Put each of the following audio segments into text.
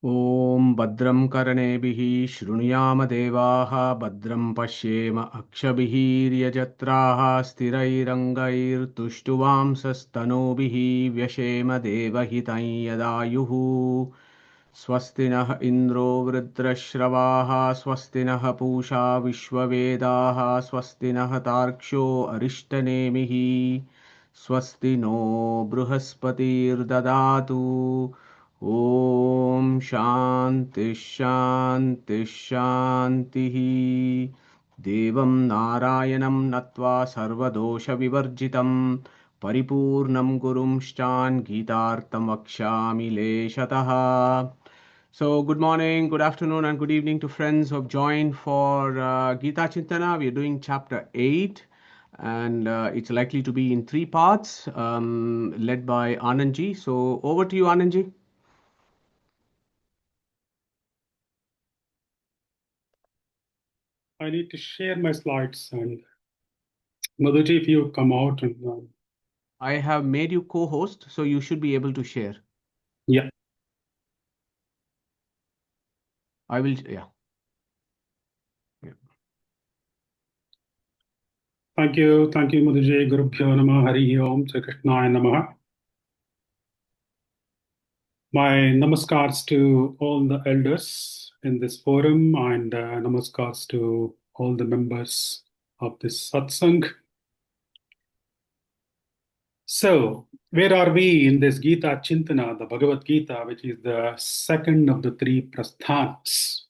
ॐ भद्रं कर्णेभिः शृणुयाम देवाः भद्रं पश्येम अक्षभिर्यजत्राः स्थिरैरङ्गैर्तुष्टुवांसस्तनूभिः व्यशेम देवहितं यदायुः स्वस्ति नः इन्द्रो वृत्रश्रवाः स्वस्ति नः पूषा विश्ववेदाः स्वस्ति नः तार्क्ष्यो अरिष्टनेमिः स्वस्ति नो बृहस्पतिर्ददातु ॐ शान्ति शान्ति शान्तिः देवं नारायणं नत्वा सर्वदोषविवर्जितं परिपूर्णं गुरुंश्चान् गीतार्थं वक्ष्यामि लेशतः. So, good morning, good afternoon, and good evening to friends who have joined for Gita Chinthana. We are doing chapter 8, and it's likely to be in 3 parts, led by Anandji. So, over to you, Anandji. I need to share my slides, and Madhuji, if you come out and I have made you co-host, so you should be able to share. yeah. I will, yeah. Thank you, Madhuji. Gurubhyo Namah, Hari Om, Sri Krishnaya Namah. My namaskars to all the elders in this forum, and namaskars to all the members of this satsang. So, where are we in this Gita Chinthana, the Bhagavad Gita, which is the second of the 3 prasthanas?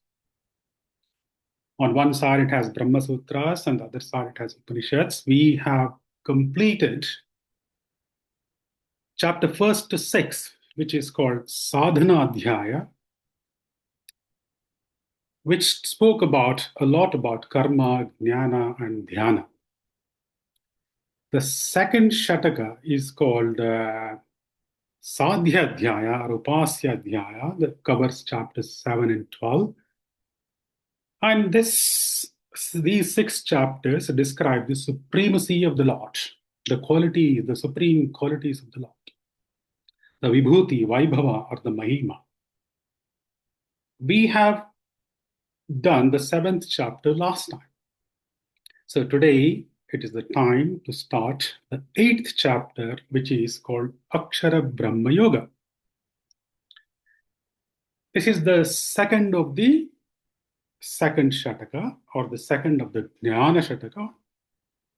On one side, it has Brahma Sutras, and the other side, it has Upanishads. We have completed chapter 1 to 6, which is called Sadhana Adhyaya, which spoke a lot about karma, jnana, and dhyana. The second Shataka is called Sadhya Adhyaya or Upasya Adhyaya, that covers chapters 7 and 12. And these 6 chapters describe the supremacy of the Lord, the supreme qualities of the Lord, the Vibhuti, Vaibhava, or the Mahima. We have done the 7th chapter last time. So today, it is the time to start the 8th chapter, which is called Akshara Brahma Yoga. This is the second of the second Shataka, or the second of the Jnana Shataka,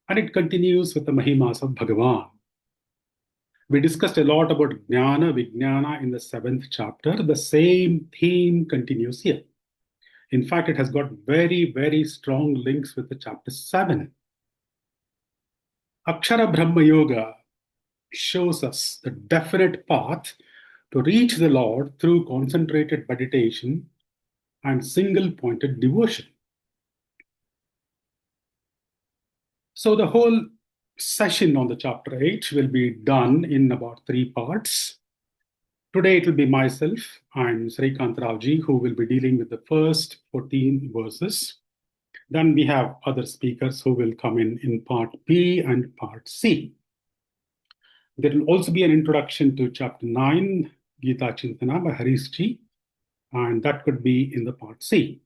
and it continues with the Mahimas of Bhagavan. We discussed a lot about Jnana, Vijnana in the 7th chapter. The same theme continues here. In fact, it has got very, very strong links with the chapter 7. Akshara Brahma Yoga shows us the definite path to reach the Lord through concentrated meditation and single-pointed devotion. So the whole session on the chapter 8 will be done in about 3 parts. Today it will be myself and Srikant Ravji who will be dealing with the first 14 verses. Then we have other speakers who will come in part B and part C. There will also be an introduction to chapter 9, Gita Chinthana by Harish Ji, and that could be in the part C.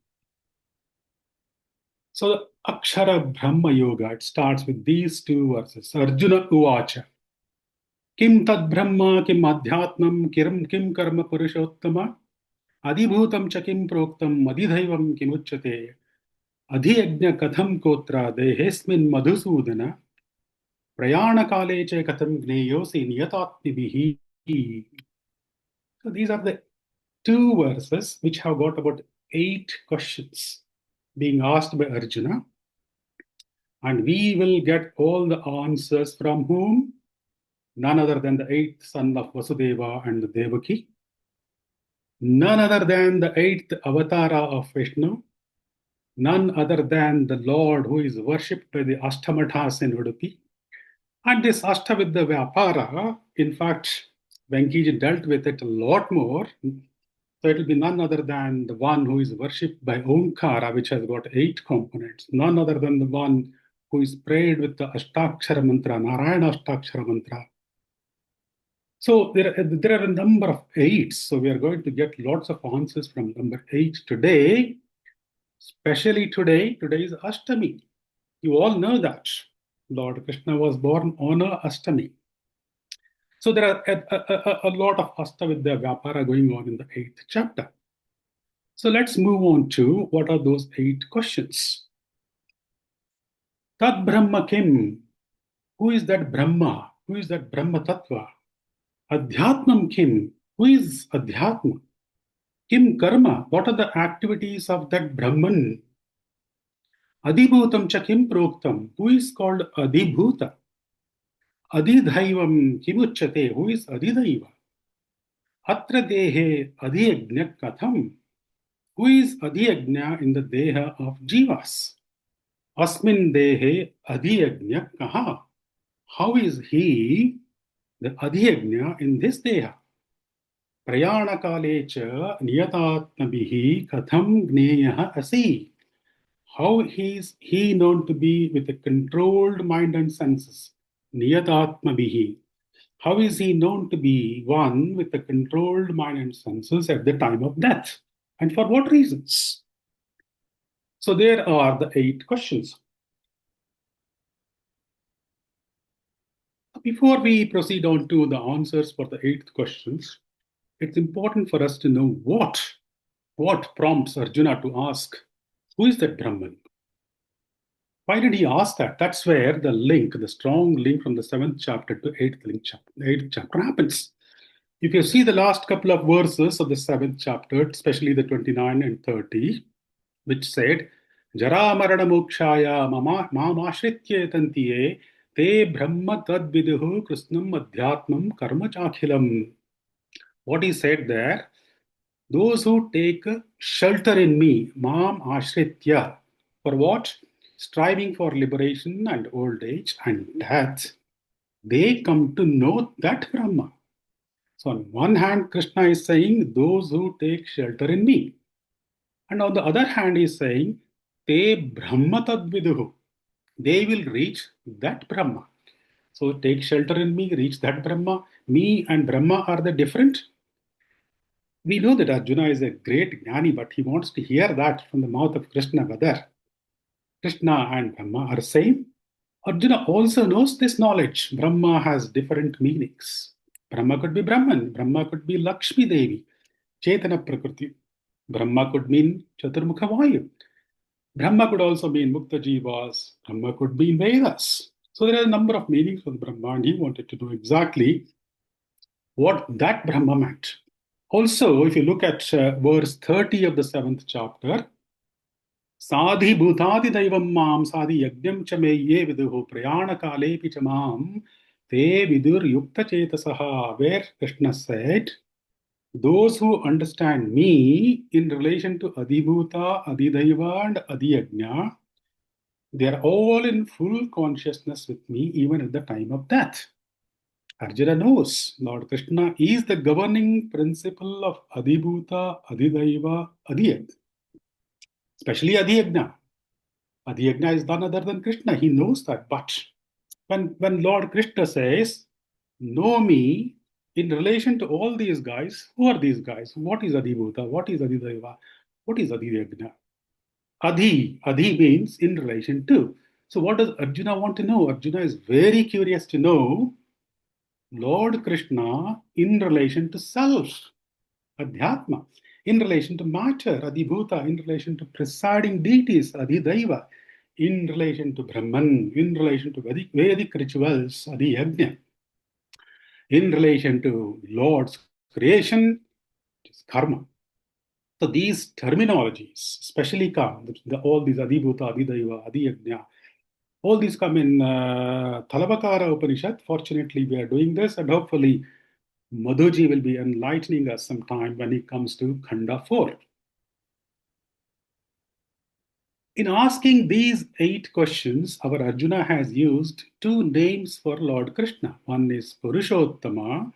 So the Akshara Brahma Yoga, it starts with these 2 verses. Arjuna Uvacha. Kim tad brahma kim adhyatmam kim karma purushottama adibhutam cha kim proktam adidhaivam kim uchyate adhiyajna katham kotra dehesmin madhusudana prayana kale cha katham gneyosi niyatatmibihi. So these are the 2 verses which have got about 8 questions being asked by Arjuna, and we will get all the answers from whom? None other than the 8th son of Vasudeva and Devaki, none other than the 8th avatara of Vishnu, none other than the Lord who is worshipped by the Ashtamathas in Udupi. And this Ashtavidya Vyapara, in fact, Venkiji dealt with it a lot more. So it will be none other than the one who is worshipped by Omkara, which has got 8 components, none other than the one who is prayed with the Ashtakshara mantra, Narayana Ashtakshara mantra. So there are a number of eights. So we are going to get lots of answers from number eight today. Especially today. Today is Ashtami. You all know that Lord Krishna was born on a Ashtami. So there are a lot of Astavidya Vyapara going on in the eighth chapter. So let's move on to what are those eight questions. Tat Brahma Kim? Who is that Brahma? Who is that Brahma Tattva? Adhyatmam Kim? Who is Adhyatma? Kim Karma? What are the activities of that Brahman? Adibhutam cha Kim Proktam? Who is called Adibhuta? Adidhaivam Kimuchate? Who is Adidhaiva? Atra Dehe Adhyajna Katham? Who is Adhyajna in the Deha of Jivas? Asmin Dehe Adhyajna Kaha? How is he the Adhyajna in this Deha? Prayanakale cha niyatatmabihi katham gneyah asi. How is he known to be with a controlled mind and senses? Niyatatmabihi. How is he known to be one with a controlled mind and senses at the time of death? And for what reasons? So there are the eight questions. Before we proceed on to the answers for the eight questions, it's important for us to know what prompts Arjuna to ask, who is that Brahman? Why did he ask that? That's where the link, the strong link from the seventh chapter to eighth chapter happens. If you see the last couple of verses of the seventh chapter, especially the 29 and 30, which said, Jara marana mokshaya mamashritye tantiye te brahma tad viduhu krishnam adhyatmam karma chakhilam. What he said there, those who take shelter in me, mam ashritya, for what? Striving for liberation and old age and death, they come to know that Brahma. So on one hand, Krishna is saying, those who take shelter in me. And on the other hand, he is saying, Te Brahma tad viduhu. They will reach that Brahma. So take shelter in me, reach that Brahma. Me and Brahma are the different. We know that Arjuna is a great Jnani, but he wants to hear that from the mouth of Krishna, whether Krishna and Brahma are same. Arjuna also knows this knowledge. Brahma has different meanings. Brahma could be Brahman, Brahma could be Lakshmi Devi, Chetana Prakriti. Brahma could mean Chaturmukha Vayu. Brahma could also mean Mukta Jivas. Brahma could mean Vedas. So there are a number of meanings for the Brahma, and he wanted to know exactly what that Brahma meant. Also, if you look at verse 30 of the seventh chapter, Sadhi bhutadi daivam mam sadhi yajnam cha me ye viduhu prayana kale pi mam te vidur yukta chetasaha, where Krishna said, those who understand me in relation to Adibhuta, Adidaiva and Adiyajna, they are all in full consciousness with me even at the time of death. Arjuna knows Lord Krishna is the governing principle of Adibhuta, Adidaiva, Adiyajna, especially Adiyajna. Adiyajna is none other than Krishna. He knows that. But when Lord Krishna says, know me in relation to all these guys, who are these guys? What is Adibhuta? What is Adidaiva? What is Adiyajna? Adi means in relation to. So what does Arjuna want to know? Arjuna is very curious to know Lord Krishna in relation to self, Adhyatma, in relation to matter, Adibhuta, in relation to presiding deities, Adidaiva, in relation to Brahman, in relation to Vedic rituals, Adiyajna, in relation to Lord's creation, it is karma. So these terminologies especially come, all these Adibhuta, Adidaiva, Adiyajna, all these come in Thalabakara Upanishad. Fortunately, we are doing this, and hopefully Madhuji will be enlightening us sometime when it comes to Khanda 4. In asking these 8 questions, our Arjuna has used 2 names for Lord Krishna. One is Purushottama,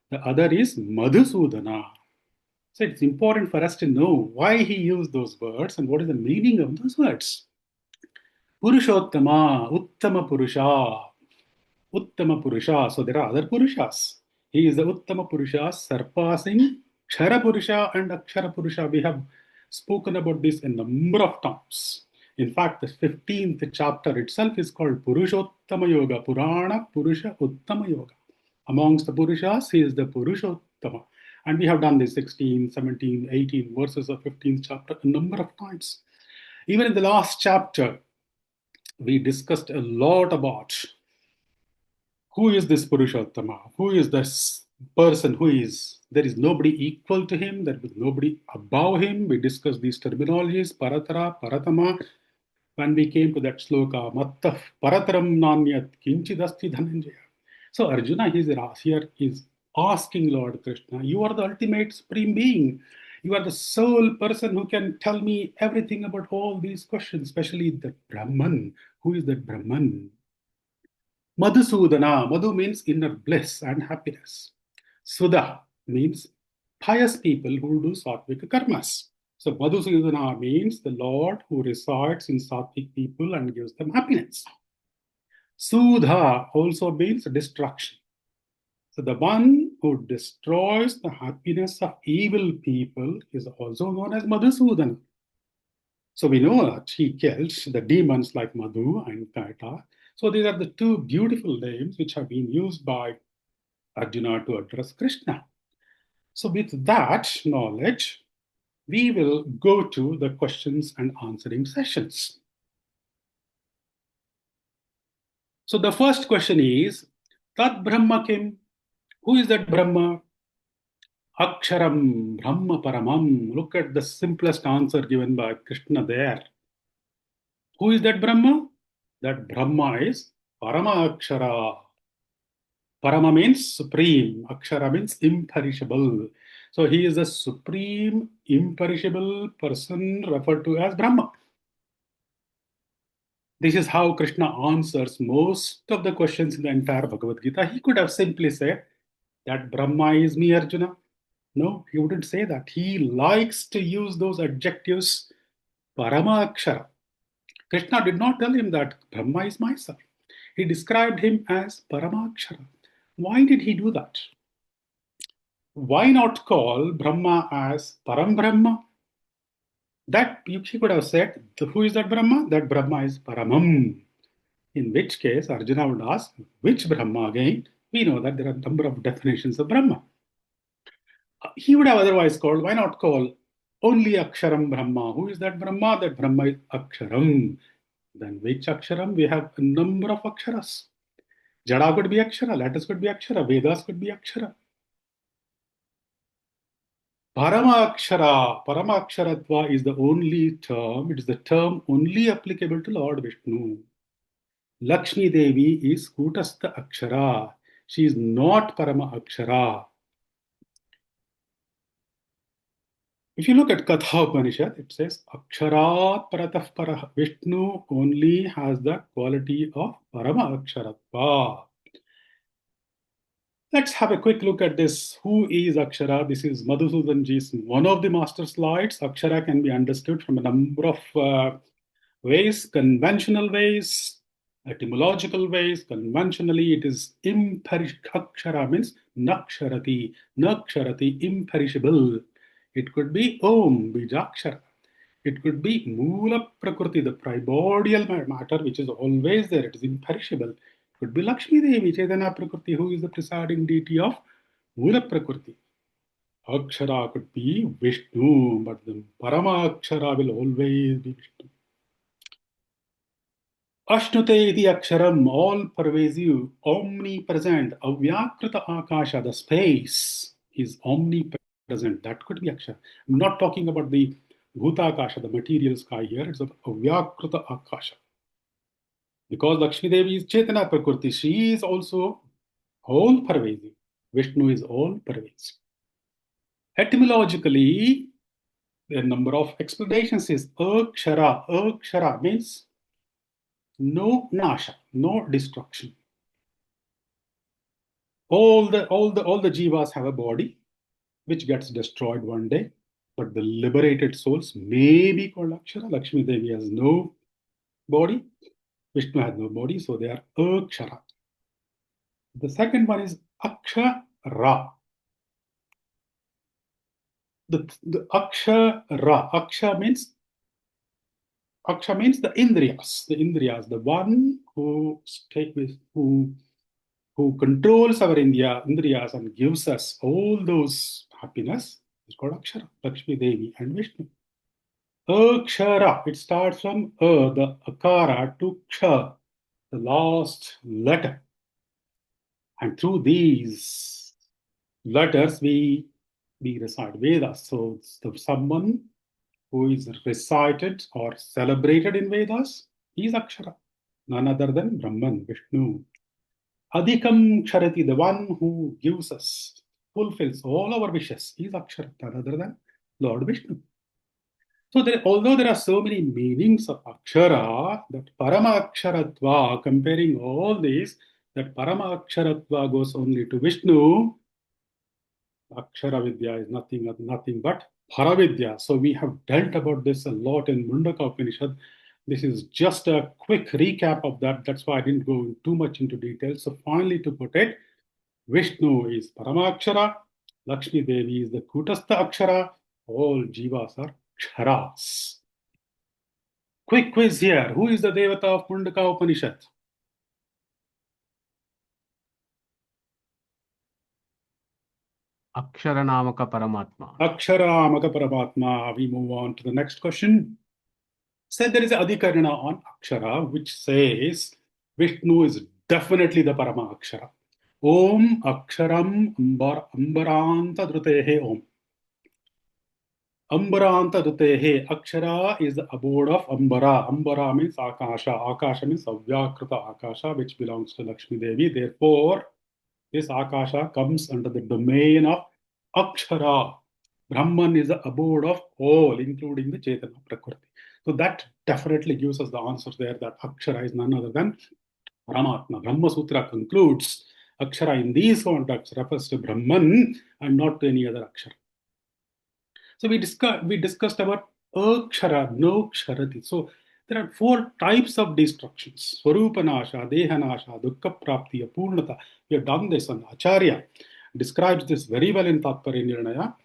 the other is Madhusudana. So it's important for us to know why he used those words and what is the meaning of those words. Purushottama, Uttama Purusha. Uttama Purusha. So there are other Purushas. He is the Uttama Purusha, surpassing Kshara Purusha and Akshara Purusha. We have spoken about this a number of times. In fact, the 15th chapter itself is called Purushottama Yoga, Purana Purusha Uttama Yoga. Amongst the Purushas, he is the Purushottama. And we have done this 16, 17, 18 verses of 15th chapter a number of times. Even in the last chapter, we discussed a lot about who is this Purushottama? Who is this person who is, there is nobody equal to him, there is nobody above him. We discussed these terminologies, Paratara, Paratama. When we came to that sloka, Mattah Parataram Nanyat Kinchidasti Dhananjaya. So Arjuna here is asking Lord Krishna, you are the ultimate supreme being. You are the sole person who can tell me everything about all these questions, especially the Brahman. Who is that Brahman? Madhusudana. Madhu means inner bliss and happiness. Sudha means pious people who do sattvic karmas. So Madhusudana means the Lord who resides in sattvic people and gives them happiness. Sudha also means destruction. So the one who destroys the happiness of evil people is also known as Madhusudana. So we know that he kills the demons like Madhu and Kaita. So these are the two beautiful names which have been used by Arjuna to address Krishna. So with that knowledge, we will go to the questions and answering sessions. So the first question is, Tat Brahma Kim? Who is that Brahma? Aksharam Brahma Paramam. Look at the simplest answer given by Krishna there. Who is that Brahma? That Brahma is Parama Akshara. Parama means supreme, Akshara means imperishable. So he is a supreme, imperishable person referred to as Brahma. This is how Krishna answers most of the questions in the entire Bhagavad Gita. He could have simply said that Brahma is me, Arjuna. No, he wouldn't say that. He likes to use those adjectives, Parama Akshara. Krishna did not tell him that Brahma is myself. He described him as Paramakshara. Why did he do that? Why not call Brahma as Param Brahma? That he could have said, who is that Brahma? That Brahma is Paramam. In which case, Arjuna would ask, which Brahma again? We know that there are a number of definitions of Brahma. He would have otherwise called, why not call only Aksharam Brahma? Who is that Brahma? That Brahma is Aksharam. Then which Aksharam? We have a number of Aksharas. Jada could be Akshara, letters could be Akshara, Vedas could be Akshara. Paramaksharatva is the only term, it is the term only applicable to Lord Vishnu. Lakshmi Devi is Kutastha Akshara. She is not Parama Akshara. If you look at Katha Upanishad, it says Aksharat Paratah Parah. Vishnu only has the quality of Parama Aksharatva. Let's have a quick look at this. Who is Akshara? This is Madhusudanji's one of the master slides. Akshara can be understood from a number of ways, conventional ways, etymological ways. Conventionally, it is imperishable. Akshara means naksharati, imperishable. It could be Om, Bijakshara. It could be Mula Prakriti, the primordial matter, which is always there. It is imperishable. It could be Lakshmi Devi, Chaitanya Prakriti, who is the presiding deity of Mula Prakriti. Akshara could be Vishnu, but the Parama Akshara will always be Vishnu. Ashnute iti Aksharam, all pervasive, omnipresent, Avyakrita Akasha, the space is omnipresent. That could be Akshara. I'm not talking about the Bhuta Akasha, the material sky here. It's Avyakrita Akasha. Because Lakshmi Devi is Chaitanya Prakriti, she is also all pervasive. Vishnu is all pervasive. Etymologically, there are a number of explanations is Akshara. Akshara means no nasha, no destruction. All the jivas have a body which gets destroyed one day, but the liberated souls may be called Akshara. Lakshmi Devi has no body, Vishnu has no body, so they are Akshara. The second one is Aksha Ra. The Aksha means the Indriyas. The Indriyas, the one who take with who controls our Indriyas and gives us all those happiness is called Akshara, Lakshmi Devi and Vishnu. Akshara, it starts from the Akara to Ksha, the last letter. And through these letters, we recite Vedas. So someone who is recited or celebrated in Vedas is Akshara, none other than Brahman, Vishnu. Adhikam Ksharati, the one who gives us, fulfills all our wishes, is Akshara, none other than Lord Vishnu. So although there are so many meanings of Akshara, that Parama Aksharatva, comparing all these, that Parama Aksharatva goes only to Vishnu, Akshara Vidya is nothing but Paravidya. So we have dealt about this a lot in Mundaka Upanishad. This is just a quick recap of that. That's why I didn't go too much into detail. So finally, to put it, Vishnu is Paramakshara, Lakshmi Devi is the Kutastha Akshara, all Jivas are Ksharas. Quick quiz here. Who is the Devata of Mundaka Upanishad? Aksharanamaka Paramatma. Aksharamaka Paramatma. We move on to the next question. Said there is a Adhikarana on Akshara which says Vishnu is definitely the Parama Akshara. Om Aksharam Ambaranta Drutehe Om. Ambaranta Dutehe. Akshara is the abode of Ambara. Ambara means Akasha. Akasha means Avyakrita Akasha, which belongs to Lakshmi Devi. Therefore, this Akasha comes under the domain of Akshara. Brahman is the abode of all, including the Chaitanya Prakriti. So that definitely gives us the answer there that Akshara is none other than Paramatma. Brahma Sutra concludes Akshara in these contexts refers to Brahman and not to any other Akshara. So we discussed about akshara, no ksharati. So there are four types of destructions: Swarupanasha, Dehanasha, Dukkha Prapti, Apurnata. We have done this, and Acharya describes this very well in Tatparya Nirnaya.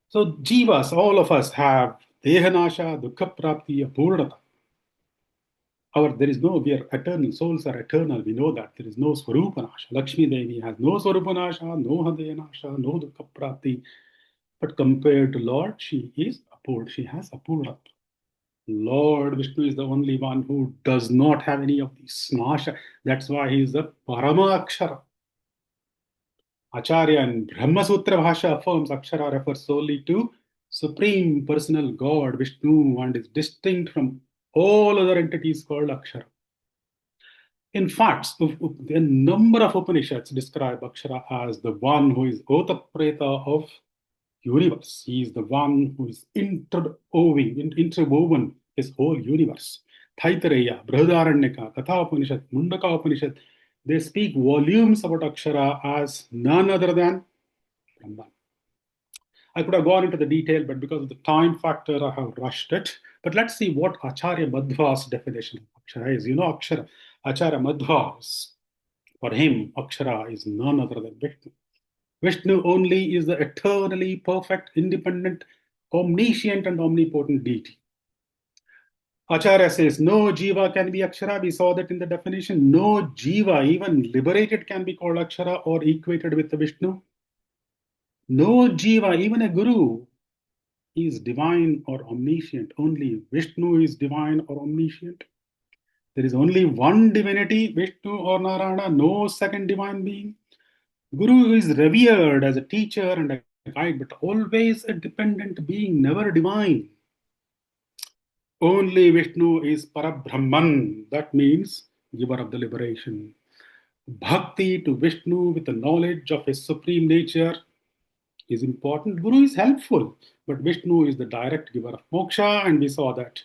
So jivas, all of us have Dehanasha, Dukkha Prapti, Apurnata. There is no, we are eternal, souls are eternal, we know that. There is no Swarupanasha. Lakshmi Devi has no Swarupanasha, no Dehanasha, no Dukkha Prapti. But compared to Lord, she has Apurna. Lord Vishnu is the only one who does not have any of these snasha. That's why he is the Paramakshara. Acharya and Brahma Sutra Bhasha affirms Akshara refers solely to Supreme Personal God Vishnu and is distinct from all other entities called Akshara. In fact, a number of Upanishads describe Akshara as the one who is Otapreta of universe. He is the one who is interwoven his whole universe. Thaitareya, Brihadaranyaka, Katha Upanishad, Mundaka Upanishad, they speak volumes about Akshara as none other than Brahman. I could have gone into the detail, but because of the time factor, I have rushed it. But let's see what Acharya Madhva's definition of Akshara is. You know, Acharya Madhva's, for him, Akshara is none other than Vishnu. Vishnu only is the eternally perfect, independent, omniscient, and omnipotent deity. Acharya says no jiva can be Akshara. We saw that in the definition. No jiva, even liberated, can be called Akshara or equated with the Vishnu. No jiva, even a guru, is divine or omniscient. Only Vishnu is divine or omniscient. There is only one divinity, Vishnu or Narayana, no second divine being. Guru is revered as a teacher and a guide, but always a dependent being, never divine. Only Vishnu is Parabrahman, that means giver of the liberation. Bhakti to Vishnu with the knowledge of his supreme nature is important. Guru is helpful, but Vishnu is the direct giver of moksha, and we saw that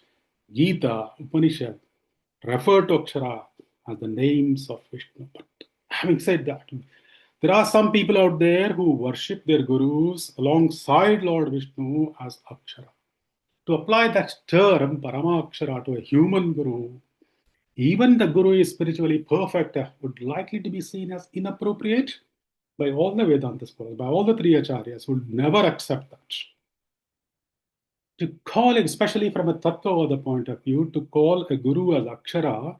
Gita, Upanishad refer to Akshara as the names of Vishnu. But having said that, there are some people out there who worship their gurus alongside Lord Vishnu as Akshara. To apply that term, Paramakshara, to a human guru, even the guru is spiritually perfect, would likely to be seen as inappropriate. by all the Vedanta scholars, by all the three acharyas, would never accept that. To call, especially from a Tattvavada point of view, to call a guru as Akshara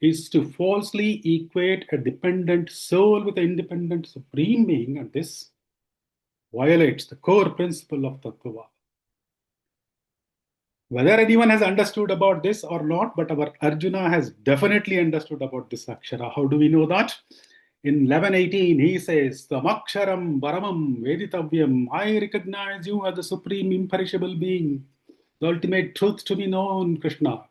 is to falsely equate a dependent soul with an independent supreme being, and this violates the core principle of Tattvavada. Whether anyone has understood about this or not, but our Arjuna has definitely understood about this Akshara. How do we know that? In 11:18, he says, Tamaksharam Paramam Veditavyam, I recognize you as the supreme imperishable being, the ultimate truth to be known, Krishna.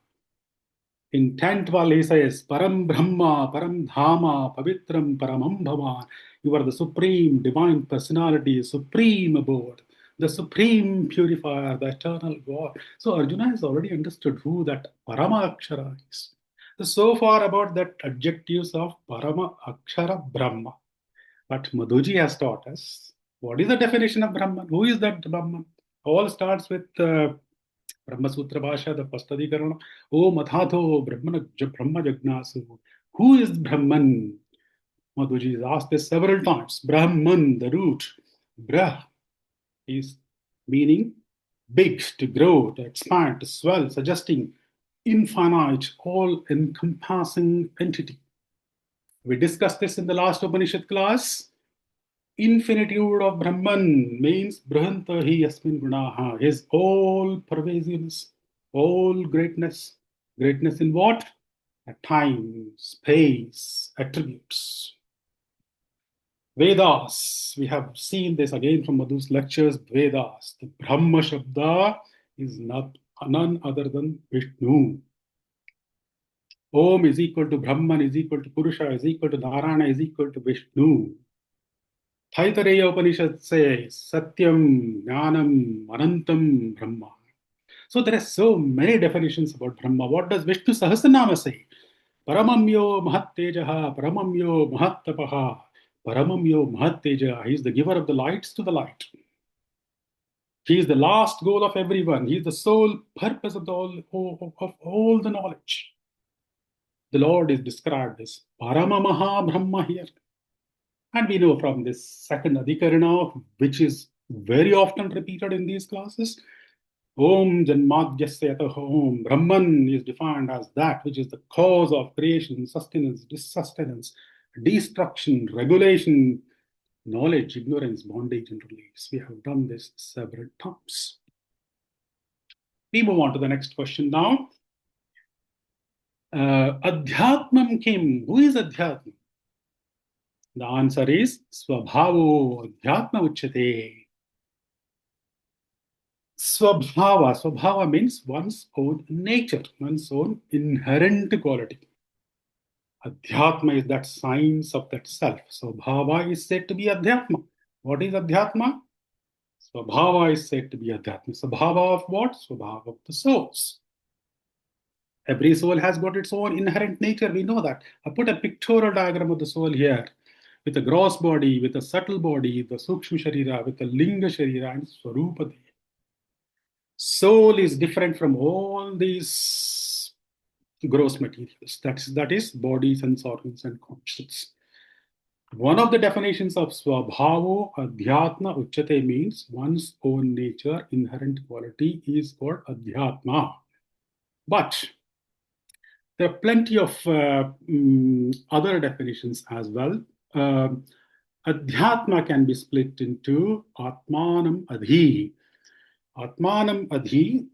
In 10:12, he says, Param Brahma, Param Dhama, Pavitram, Paramam Bhavan. You are the supreme divine personality, supreme abode, the supreme purifier, the eternal God. So Arjuna has already understood who that Parama Akshara is. So far about that adjectives of Parama Akshara Brahma. But Madhuji has taught us what is the definition of Brahman? Who is that Brahman? All starts with Brahma Sutra Bhasha, the first Adhikarana. Oh Mathatho Brahma Jagnasu. Who is Brahman? Madhuji has asked this several times. Brahman, the root. Brah is meaning big, to grow, to expand, to swell, suggesting infinite, all encompassing entity. We discussed this in the last Upanishad class. Infinitude of Brahman means Brahanta hi yasmin gunaha, his all pervasiveness, all greatness. Greatness in what? At time, space, attributes. Vedas, we have seen this again from Madhu's lectures. Vedas, the Brahma Shabda is none other than Vishnu. Om is equal to Brahman, is equal to Purusha, is equal to Narayana, is equal to Vishnu. Thaitareya Upanishad says, Satyam, Jnanam, Anantam, Brahma. So there are so many definitions about Brahma. What does Vishnu Sahasranama say? Paramamyo Mahattejaha, Paramamyo Mahattapaha, Paramamyo Mahatteja. He is the giver of the lights to the light. He is the last goal of everyone. He is the sole purpose of all the knowledge. The Lord is described as Paramamaha Brahma here. And we know from this second Adhikarana, which is very often repeated in these classes, Om Janmadhyasya Om. Brahman is defined as that which is the cause of creation, sustenance, dissustenance, destruction, regulation, knowledge, ignorance, bondage, and release. We have done this several times. We move on to the next question now. Adhyatmam Kim. Who is Adhyatmam? The answer is Swabhavo Adhyatma Uchyate. Swabhava means one's own nature, one's own inherent quality. Adhyatma is that science of that self. Swabhava is said to be Adhyatma. What is Adhyatma? Swabhava is said to be Adhyatma. Swabhava of what? Swabhava of the souls. Every soul has got its own inherent nature. We know that. I put a pictorial diagram of the soul here with a gross body, with a subtle body, the Sukshma Sharira, with the Linga Sharira, and Swarupa. Soul is different from all these gross materials. That is body, sense organs, and conscience. One of the definitions of Swabhavo Adhyatma Uchyate means one's own nature, inherent quality is called Adhyatma. But there are plenty of other definitions as well. Adhyatma can be split into Atmanam Adhi. Atmanam Adhi,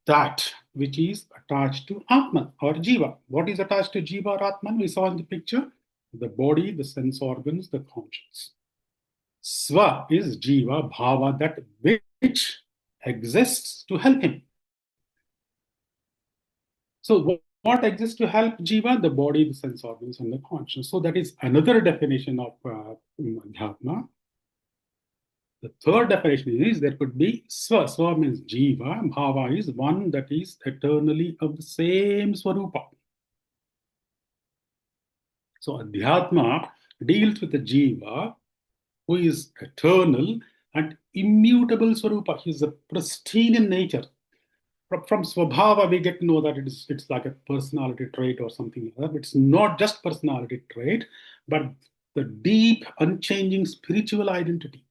that which is attached to Atman or Jiva. What is attached to Jiva or Atman? We saw in the picture the body, the sense organs, the conscience. Swa is Jiva, Bhava, that which exists to help him. So what exists to help Jiva? The body, the sense organs, and the conscience. So that is another definition of Adhyatma. The third definition is there could be Swa. Swa means Jiva. Bhava is one that is eternally of the same Swarupa. So Adhyatma deals with the Jiva who is eternal and immutable Swarupa. He is a pristine in nature. From Swabhava, we get to know that it's like a personality trait or something like that. It's not just personality trait, but the deep, unchanging spiritual identity.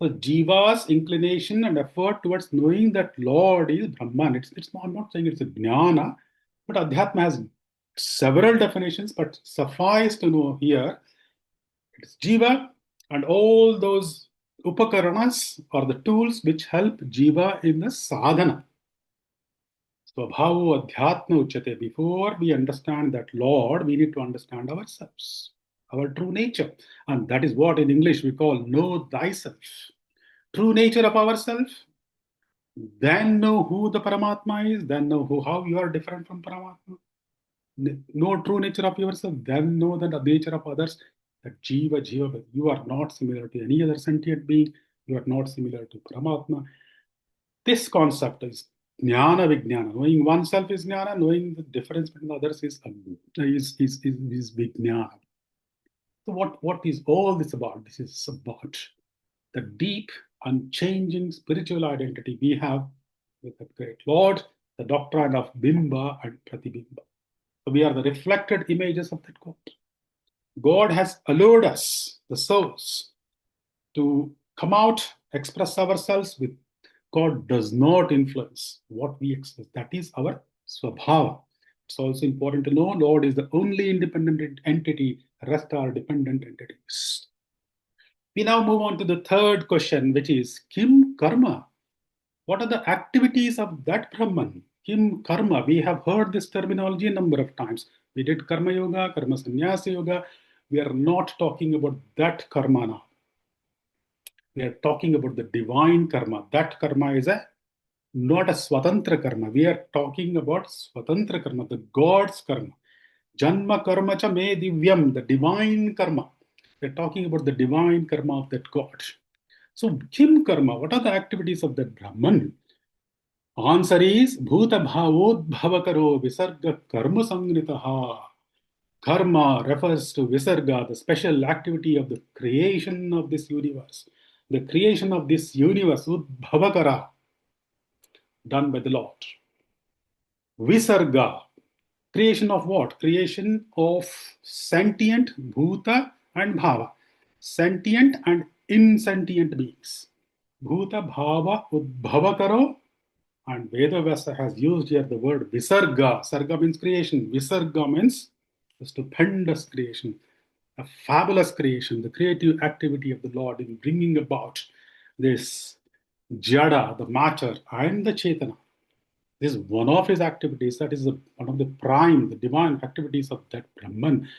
So Jiva's inclination and effort towards knowing that Lord is Brahman. I'm not saying it's a jnana, but Adhyatma has several definitions, but suffice to know here, it's Jiva and all those upakaranas or the tools which help Jiva in the sadhana. Swabhavo Adhyatma Uchate. Before we understand that Lord, we need to understand ourselves, our true nature. And that is what in English we call know thyself. True nature of ourselves, then know who the Paramatma is, then know how you are different from Paramatma. Know true nature of yourself, then know the nature of others. That Jiva, you are not similar to any other sentient being, you are not similar to Paramatma. This concept is jnana vijnana. Knowing oneself is jnana, knowing the difference between others is vijnana. So what is all this about? This is about the deep, unchanging spiritual identity we have with the great Lord, the doctrine of Bimba and Pratibimba. So we are the reflected images of that God. God has allured us, the souls, to come out, express ourselves with. God does not influence what we express. That is our swabhava. It's also important to know Lord is the only independent entity, rest are dependent entities. We now move on to the third question, which is Kim Karma? What are the activities of that Brahman? Kim Karma? We have heard this terminology a number of times. We did Karma Yoga, Karma Sannyasa Yoga. We are not talking about that karma now. We are talking about the divine karma. That karma is not a swatantra karma. We are talking about swatantra karma, the God's karma. Janma karma cha me divyam, the divine karma. We are talking about the divine karma of that God. So, Kim karma, what are the activities of that Brahman? Answer is Bhuta Bhavodbhavakaro Visarga Karma Sangnitaha. Karma refers to Visarga, the special activity of the creation of this universe. The creation of this universe, Udbhavakara, done by the Lord. Visarga, creation of what? Creation of sentient Bhuta and Bhava. Sentient and insentient beings. Bhuta Bhava Udbhavakaro. And Vedavasa has used here the word Visarga. Sarga means creation. Visarga means a stupendous creation, a fabulous creation, the creative activity of the Lord in bringing about this Jada, the matter, and the Chetana. This is one of his activities. That is one of the prime, the divine activities of that Brahman.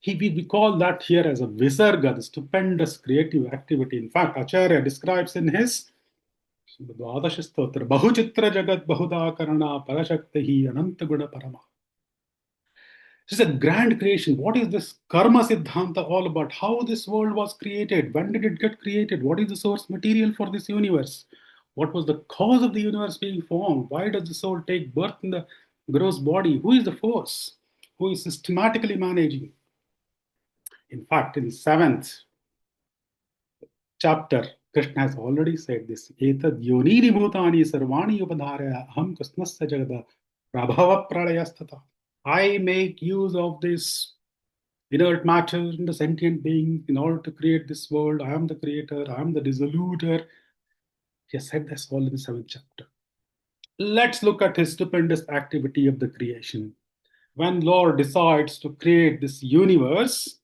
We call that here as a Visarga, the stupendous creative activity. In fact, Acharya describes in his द्वादश स्तोत्र बहुचित्र जगत बहुदाकरणा परशक्ति ही अनंत गुण परमा. This is a grand creation. What is this karma siddhanta all about? How this world was created? When did it get created? What is the source material for this universe? What was the cause of the universe being formed? Why does the soul take birth in the gross body? Who is the force? Who is systematically managing? In fact, in the seventh chapter, Krishna has already said this. Etad yonini bhutani sarvani upadharaya aham krishnasya jagada prabhava pralayastata. I make use of this inert matter and the sentient being in order to create this world. I am the creator, I am the dissoluter. He has said this all in the seventh chapter. Let's look at his stupendous activity of the creation. When Lord decides to create this universe,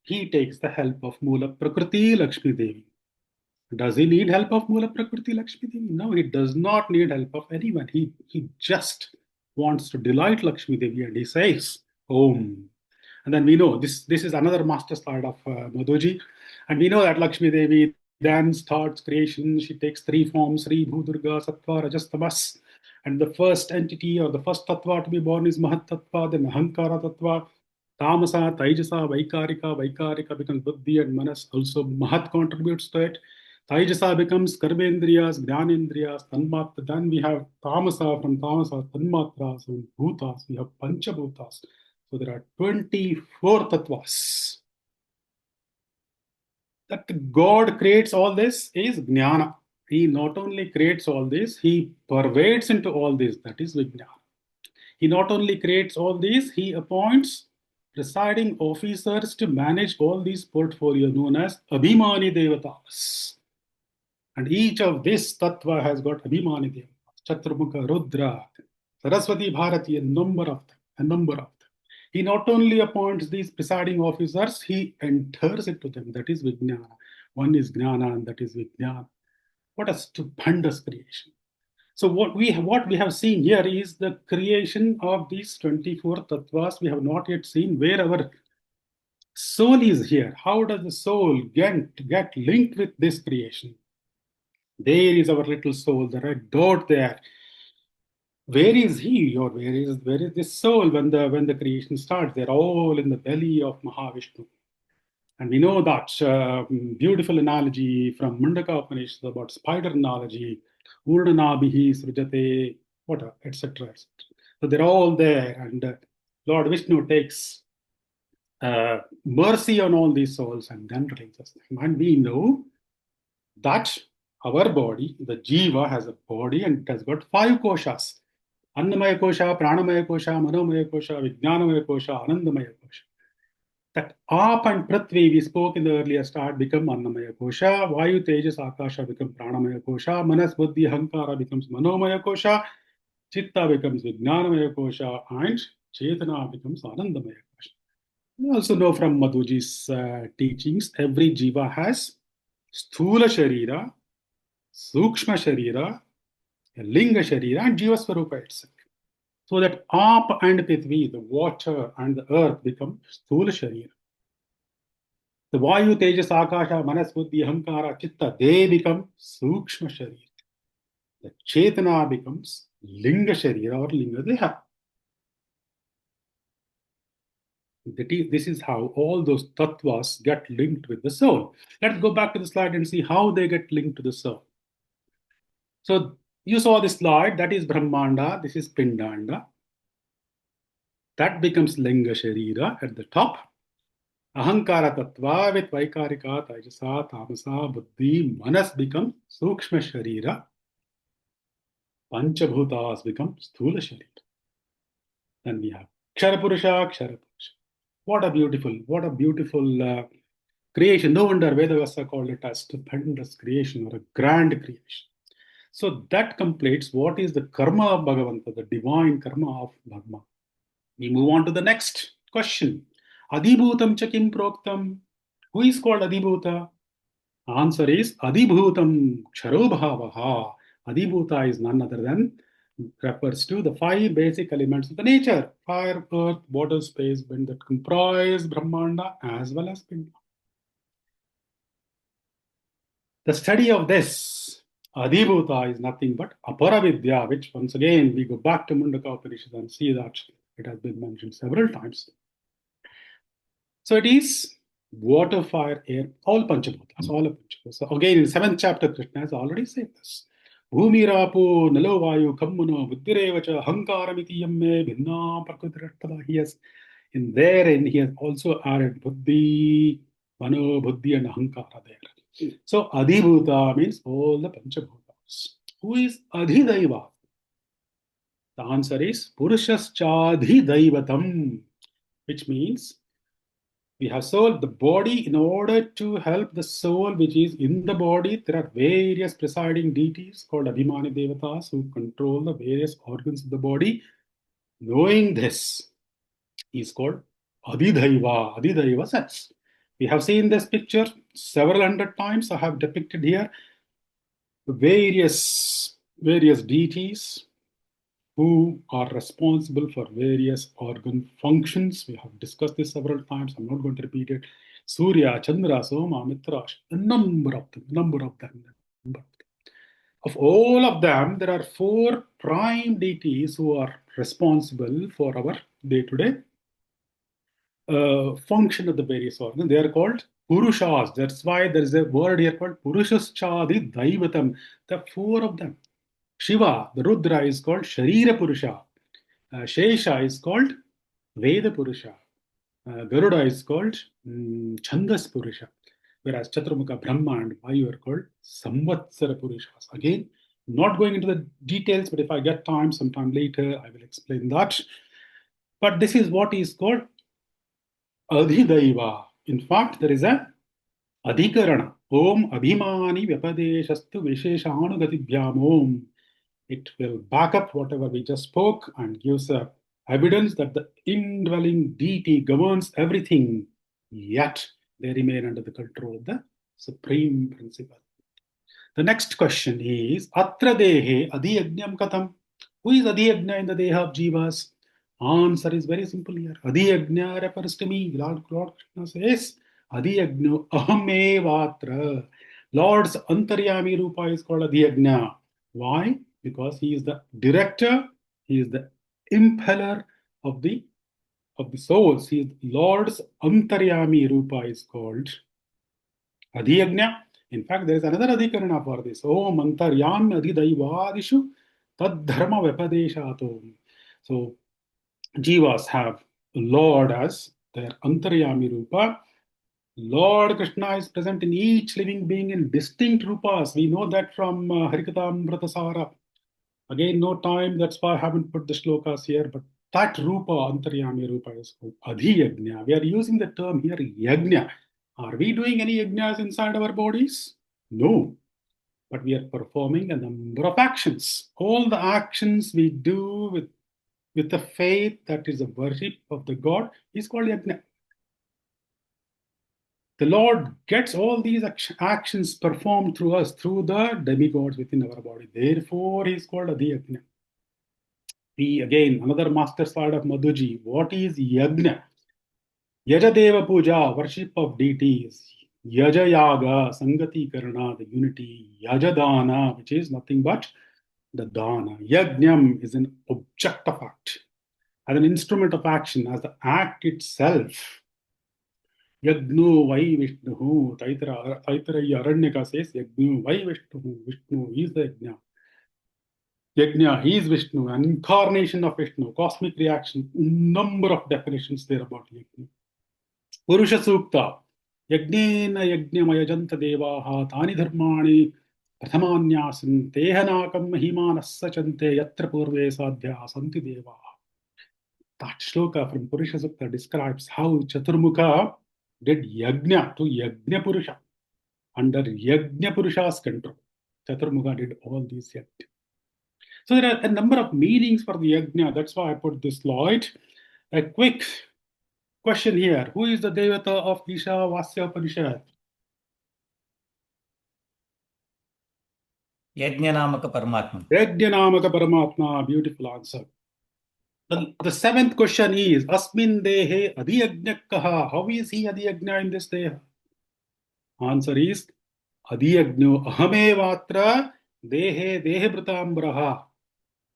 he takes the help of Mula Prakriti Lakshmi Devi. Does he need help of Mula Prakriti Lakshmi Devi? No, he does not need help of anyone. He just wants to delight Lakshmi Devi and he says, Om. And then we know this is another master slide of Madhuji. And we know that Lakshmi Devi then starts creation. She takes three forms, Sri Bhudurga, Sattva, Rajas, Tamas. And the first entity or the first Tattva to be born is Mahat Tattva, then Ahankara Tattva. Tamasa, Taijasa, Vaikarika becomes Buddhi and Manas. Also, Mahat contributes to it. Taijasa becomes Karmendriyas, Jnanendriyas, Tanmatra. Then we have Tamasa, from Tamasa, Tanmatras, and Bhutas. We have Panchabhutas. So there are 24 tattvas. That God creates all this is Jnana. He not only creates all this, he pervades into all this. That is Vijnana. He not only creates all these, he appoints presiding officers to manage all these portfolios known as Abhimani Devatas. And each of this tattva has got Abhimani Devatas, Chaturmukha, Rudra, Saraswati Bharati, a number of them, a number of them. He not only appoints these presiding officers, he enters into them. That is Vijnana. One is Jnana and that is Vijnana. What a stupendous creation. So what we have seen here is the creation of these 24 tattvas. We have not yet seen where our soul is here. How does the soul get linked with this creation? There is our little soul, the red dot there. Where is he, or where is this soul when the creation starts? They're all in the belly of Mahavishnu. And we know that beautiful analogy from Mundaka Upanishad about spider analogy, Urnanabihi Srujate, whatever, etc. So they're all there, and Lord Vishnu takes mercy on all these souls and then releases them. And we know that our body, the Jiva, has a body and it has got 5 koshas. Annamaya kosha, Pranamaya kosha, Manomaya kosha, Vijnanamaya kosha, Anandamaya kosha. That Aap and Prithvi we spoke in the earlier start become Annamaya Kosha, Vayu Tejas Akasha become Pranamaya Kosha, Manas Buddhi Hankara becomes Manomaya Kosha, Chitta becomes Vijnanamaya Kosha, and Chetana becomes Anandamaya Kosha. We also know from Madhuji's teachings, every Jiva has Sthula Sharira, Sukshma Sharira, Linga Sharira, and Jiva Swarupa itself. So that Aap and Prithvi, the water and the earth, become Sthula Sharira. The Vayu, Tejas, Akasha, Manas, Buddhi, Hankara, Chitta, they become Sukshma Sharira. The Chetana becomes Linga Sharira or Linga Deha. This is how all those tattvas get linked with the soul. Let's go back to the slide and see how they get linked to the soul. So you saw this slide, that is Brahmanda, this is Pindanda. That becomes Linga Sharira at the top. Ahankara tattva with Vaikarika, Taijasa, Tamasa, Buddhi, Manas become Sukshma Sharira. Panchabhutas become Sthula Sharira. Then we have Ksharapurusha, Ksharapurusha. What a beautiful creation. No wonder Vedavasa called it a stupendous creation or a grand creation. So that completes what is the karma of Bhagavanta, the divine karma of Bhagwan. We move on to the next question. Adibhutam cha kim proktam? Who is called Adibhuta? Answer is Adibhutam Ksharobhavaha. Adibhuta is none other than, refers to the 5 basic elements of the nature: fire, earth, water, space, wind, that comprise Brahmanda as well as Pinda. The study of this Adibhuta is nothing but Aparavidya, which once again we go back to Mundaka Upanishad and see that it has been mentioned several times. So it is water, fire, air, all Panchabhutas, all of Panchabhutas. So again, in 7th chapter, Krishna has already said this. Bhumirapo nalo vayu kammuno buddhirevacha hankaramiti yamme bhinna prakritirattada. He has, in therein, he has also added buddhi, mano, buddhi, and hankara there. So Adhibhuta means all the Panchabhutas. Who is Adhidaiva? The answer is Purushas-chadhidaivatam, which means we have soul, the body. In order to help the soul which is in the body, there are various presiding deities called Abhimani Devatas who control the various organs of the body. Knowing this is called Adhidaiva, Adhidaiva sets. We have seen this picture several hundred times. I have depicted here various deities who are responsible for various organ functions. We have discussed this several times. I'm not going to repeat it. Surya, Chandra, Soma, Mitra, a number of them. Of all of them, there are 4 prime deities who are responsible for our day-to-day function of the various organs. They are called Purushas. That's why there is a word here called Purushas-chadi Daivatam. There are 4 of them. Shiva, the Rudra, is called Sharira Purusha. Shesha is called Veda Purusha. Garuda is called Chandas Purusha. Whereas Chaturmukha, Brahma, and Vayu are called Samvatsara Purushas. Again, not going into the details, but if I get time sometime later, I will explain that. But this is what is called Adhidaiva. In fact, there is a Adhikarana. Om Abhimani Vyapadeshastu Visheshanugatibhyam Om. It will back up whatever we just spoke and gives a evidence that the indwelling deity governs everything, yet they remain under the control of the supreme principle. The next question is Atra Dehe Adhiyajnam Katam. Who is Adhiyajna in the Deha of Jivas? Answer is very simple here. Adhiyajna refers to me. Lord Krishna says, Adhiyajna Ahamevatra. Lord's Antaryami Rupa is called Adhiyajna. Why? Because he is the director, he is the impeller of the souls. He is Lord's Antaryami Rupa is called Adhiyajna. In fact, there is another adhikarana for this. Om Antaryam Adhidaivadishu Tad Dharma Vyapadeshatom. So, Jivas have Lord as their Antaryami Rupa. Lord Krishna is present in each living being in distinct rupas. We know that from Harikatamritasara. Again, no time, that's why I haven't put the shlokas here, but that Rupa, Antaryami Rupa is called Adhiyajna. We are using the term here, Yajna. Are we doing any yajnas inside our bodies? No. But we are performing a number of actions. All the actions we do with the faith that is a worship of the God is called yajna. The Lord gets all these actions performed through us, through the demigods within our body. Therefore, he is called Adhiyajna. Again, another master slide of Madhuji. What is yajna? Yajadeva puja, worship of deities. Yajayaga, Sangati Karana, the unity. Yajadana, which is nothing but the dana. Yajnam is an object of act, as an instrument of action, as the act itself. Yagnu Vai Vishnu. Taitaraya Aranyaka says, Yagnu Vai Vishnu. Vishnu is the Yajna. Yajna, he is Vishnu, an incarnation of Vishnu, cosmic reaction, number of definitions there about Yajna. Purusha Sukta. Yagnena Yajnamayajanta Devaha Tani Dharmani Prathamanyasam Tehanakam Mahimanas Sachante Yatra Purve Sadhya Santi Devaha. That shloka from Purusha Sukta describes how Chaturmukha did Yajna to Yajna Purusha. Under Yajna Purusha's control, Chaturmukha did all these Yajna. So there are a number of meanings for the Yajna. That's why I put this slide. A quick question here. Who is the Devata of Isha Vasya Upanishad? Yajnanamaka Paramatma. Yajnanamaka Paramatma. Beautiful answer. The seventh question is Asmin Dehe Adhiyajnakaha. How is he Adhiyajna in this Deha? Answer is Adhiyajno Ahamevatra Dehe Dehebhritambraha.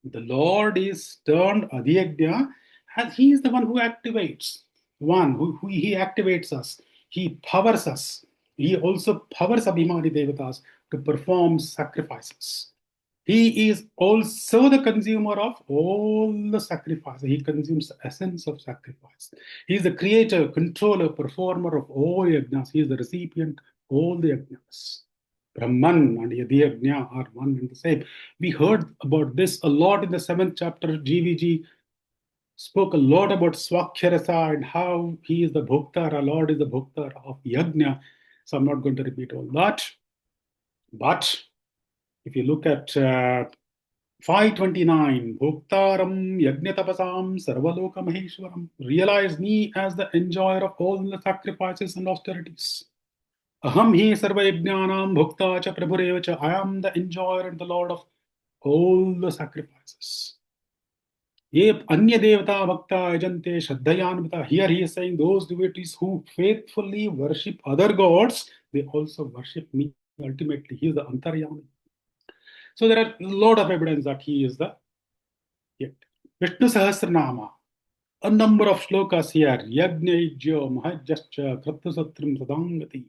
The Lord is turned Adhiyajna as he is the one who activates. Who he activates us. He powers us. He also powers Abhimani Devatas to perform sacrifices. He is also the consumer of all the sacrifice. He consumes the essence of sacrifice. He is the creator, controller, performer of all yajnas. He is the recipient of all the yajnas. Brahman and Yajna are one and the same. We heard about this a lot in the 7th chapter. GVG spoke a lot about Swakhyarasa and how he is the Bhokta, our Lord is the Bhokta of Yajna. So I'm not going to repeat all that. But if you look at 529, Bhoktaram Yagnatapasam Sarvaloka Maheshwaram, realize me as the enjoyer of all the sacrifices and austerities. Aham hi sarva yajnanam bhokta cha prabhureva cha. I am the enjoyer and the Lord of all the sacrifices. Ye anya devata bhakta ajante shraddhayanvita. Here he is saying those devotees who faithfully worship other gods, they also worship me ultimately. He is the Antaryami. So there are a lot of evidence that he is the Vishnu Sahasranama. A number of shlokas here. Yajnajyo Mahajjascha Krattasatrim Sadangati.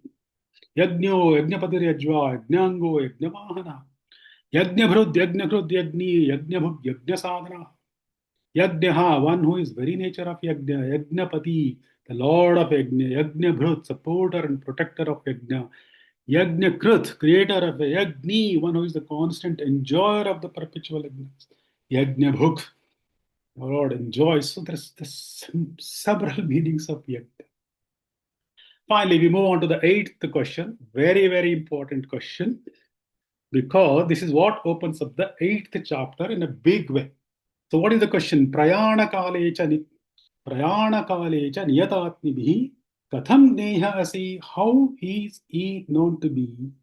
Yajnyo Yajnapatir Yajva Yajnango Yajnavahana. Yajnabrud Yajnakrud Yajni Yajnabhud Yajna Sadhana. Yajnaha, one who is very nature of Yajna. Yajnapati, the Lord of Yajna. Yajnabrud, supporter and protector of Yajna. Yajnakrit, creator of the Yajni, one who is the constant enjoyer of the perpetual Yajnas. Yajnabhuk, the Lord enjoys. So there's several meanings of Yajna. Finally, we move on to the eighth question. Very, very important question, because this is what opens up the eighth chapter in a big way. So, what is the question? Prayana kalecha niyatatmibhi katham neha asi. How is he known to be?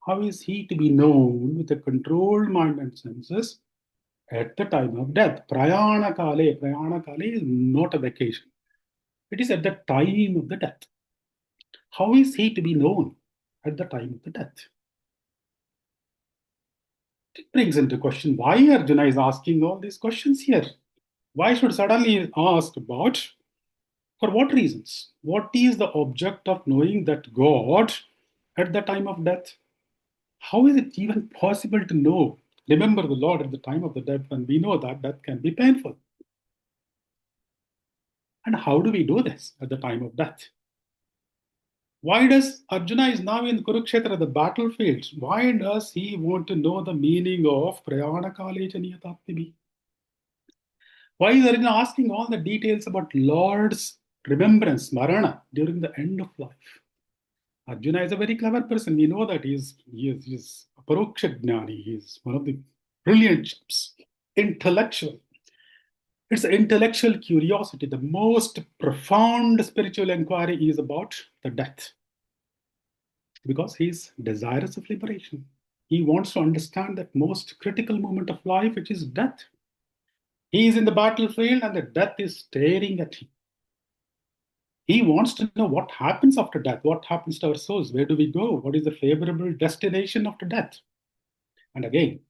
How is he to be known with a controlled mind and senses at the time of death? Prayana kale is not a vacation. It is at the time of the death. How is he to be known at the time of the death? It brings into question why Arjuna is asking all these questions here. Why should suddenly ask about, for what reasons? What is the object of knowing that God at the time of death? How is it even possible to know, remember the Lord at the time of the death, when we know that death can be painful? And how do we do this at the time of death? Why does Arjuna is now in Kurukshetra, the battlefield? Why does he want to know the meaning of Prayana Kalecha Niyatatmibhi? Why is Arjuna asking all the details about Lord's remembrance, Marana, during the end of life? Arjuna is a very clever person. We know that he's a Paroksha Jnani. He's one of the brilliant chaps, intellectual. It's intellectual curiosity. The most profound spiritual inquiry is about the death, because he's desirous of liberation. He wants to understand that most critical moment of life, which is death. He is in the battlefield and the death is staring at him. He wants to know what happens after death, what happens to our souls, where do we go, what is the favorable destination after death. And again,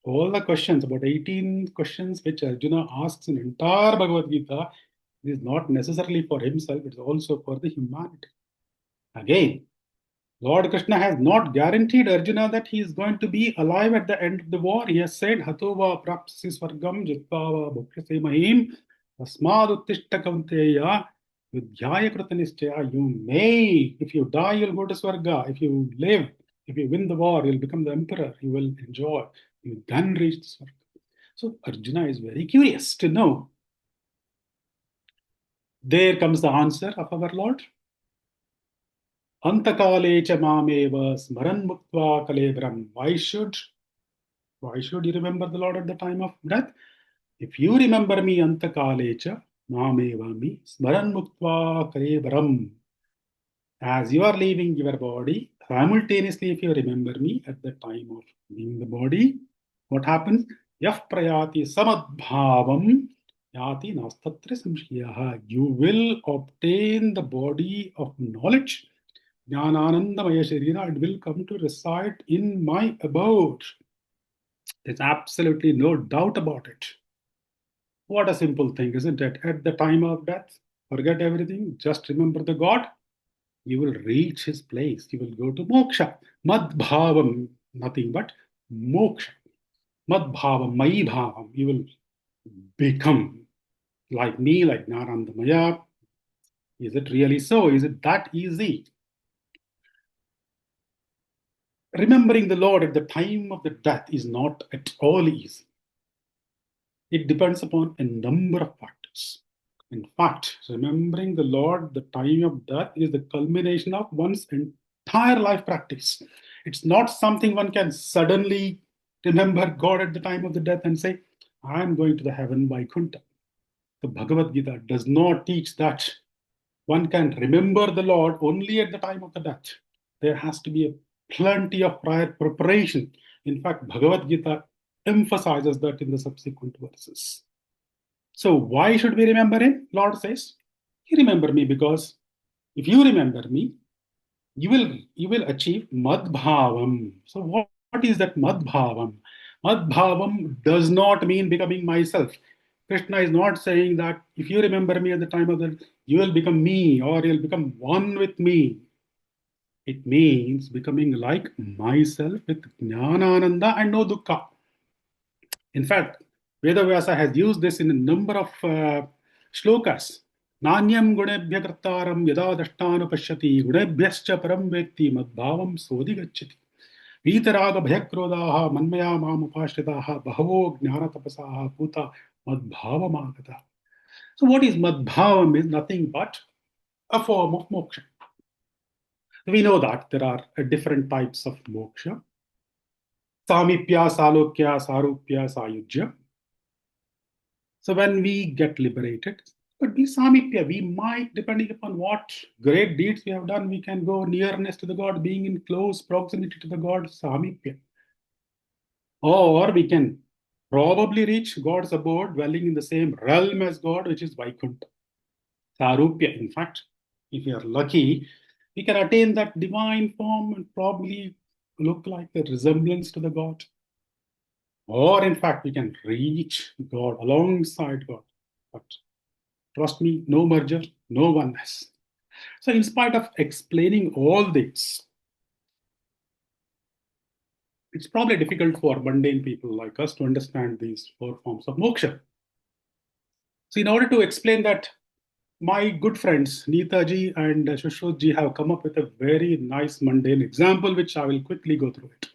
all the questions, about 18 questions which Arjuna asks in entire Bhagavad Gita, is not necessarily for himself, it's also for the humanity. Again, Lord Krishna has not guaranteed Arjuna that he is going to be alive at the end of the war. He has said, Hatova prapsi swargam jitva bhukhyase mahim tasmad uttishta kaunteya vidhyaya krutanishchaya. You may, if you die, you'll go to Swarga. If you live, if you win the war, you'll become the emperor. You will enjoy. You then reach the Swarga. So Arjuna is very curious to know. There comes the answer of our Lord. Antakale cha mameva smaran muktva kalebram. Why should you remember the Lord at the time of death? If you remember me antakale cha mameva me smaran muktva kalebram. As you are leaving your body, simultaneously if you remember me at the time of leaving the body, what happens? Yaf prayati samadbhavam yati nastatra samshayaha. You will obtain the body of knowledge, Jnananandamaya Sharira, and will come to reside in my abode. There's absolutely no doubt about it. What a simple thing, isn't it? At the time of death, forget everything, just remember the God. You will reach his place. You will go to moksha. Madbhavam, nothing but moksha. Madbhavam, mai bhavam. You will become like me, like Narandamaya. Is it really so? Is it that easy? Remembering the Lord at the time of the death is not at all easy. It depends upon a number of factors. In fact, remembering the Lord at the time of death is the culmination of one's entire life practice. It's not something one can suddenly remember God at the time of the death and say, I'm going to the heaven Vaikuntha. The Bhagavad Gita does not teach that one can remember the Lord only at the time of the death. There has to be a plenty of prior preparation. In fact, Bhagavad Gita emphasizes that in the subsequent verses. So why should we remember him? Lord says, you remember me because if you remember me, you will achieve madbhavam. So what is that madbhavam? Madbhavam does not mean becoming myself. Krishna is not saying that if you remember me at the time of the, you will become me or you'll become one with me. It means becoming like myself with jnanananda and no dukkha. In fact, Vedavyasa has used this in a number of shlokas. Nanyam gunebhya kartaram yada dashtanu pashyati gunebhyascha param vetti madbhavam sodhi gacchati. Vitaraga bhayakrodaha manmaya mam upashritaha bahavo jnana tapasaha puta madbhavamagata. So what is madbhavam is nothing but a form of moksha. We know that there are different types of moksha. Samipya, Salokya, Sarupya, Sayujya. So when we get liberated, could be Samipya. We might, depending upon what great deeds we have done, we can go nearness to the God, being in close proximity to the God, Samipya. Or we can probably reach God's abode, dwelling in the same realm as God, which is Vaikuntha. Sarupya, in fact, if we are lucky, we can attain that divine form and probably look like the resemblance to the God. Or, in fact, we can reach God alongside God. But trust me, no merger, no oneness. So, in spite of explaining all this, it's probably difficult for mundane people like us to understand these four forms of moksha. So, in order to explain that, my good friends Neetaji and Shushruji have come up with a very nice mundane example, which I will quickly go through it.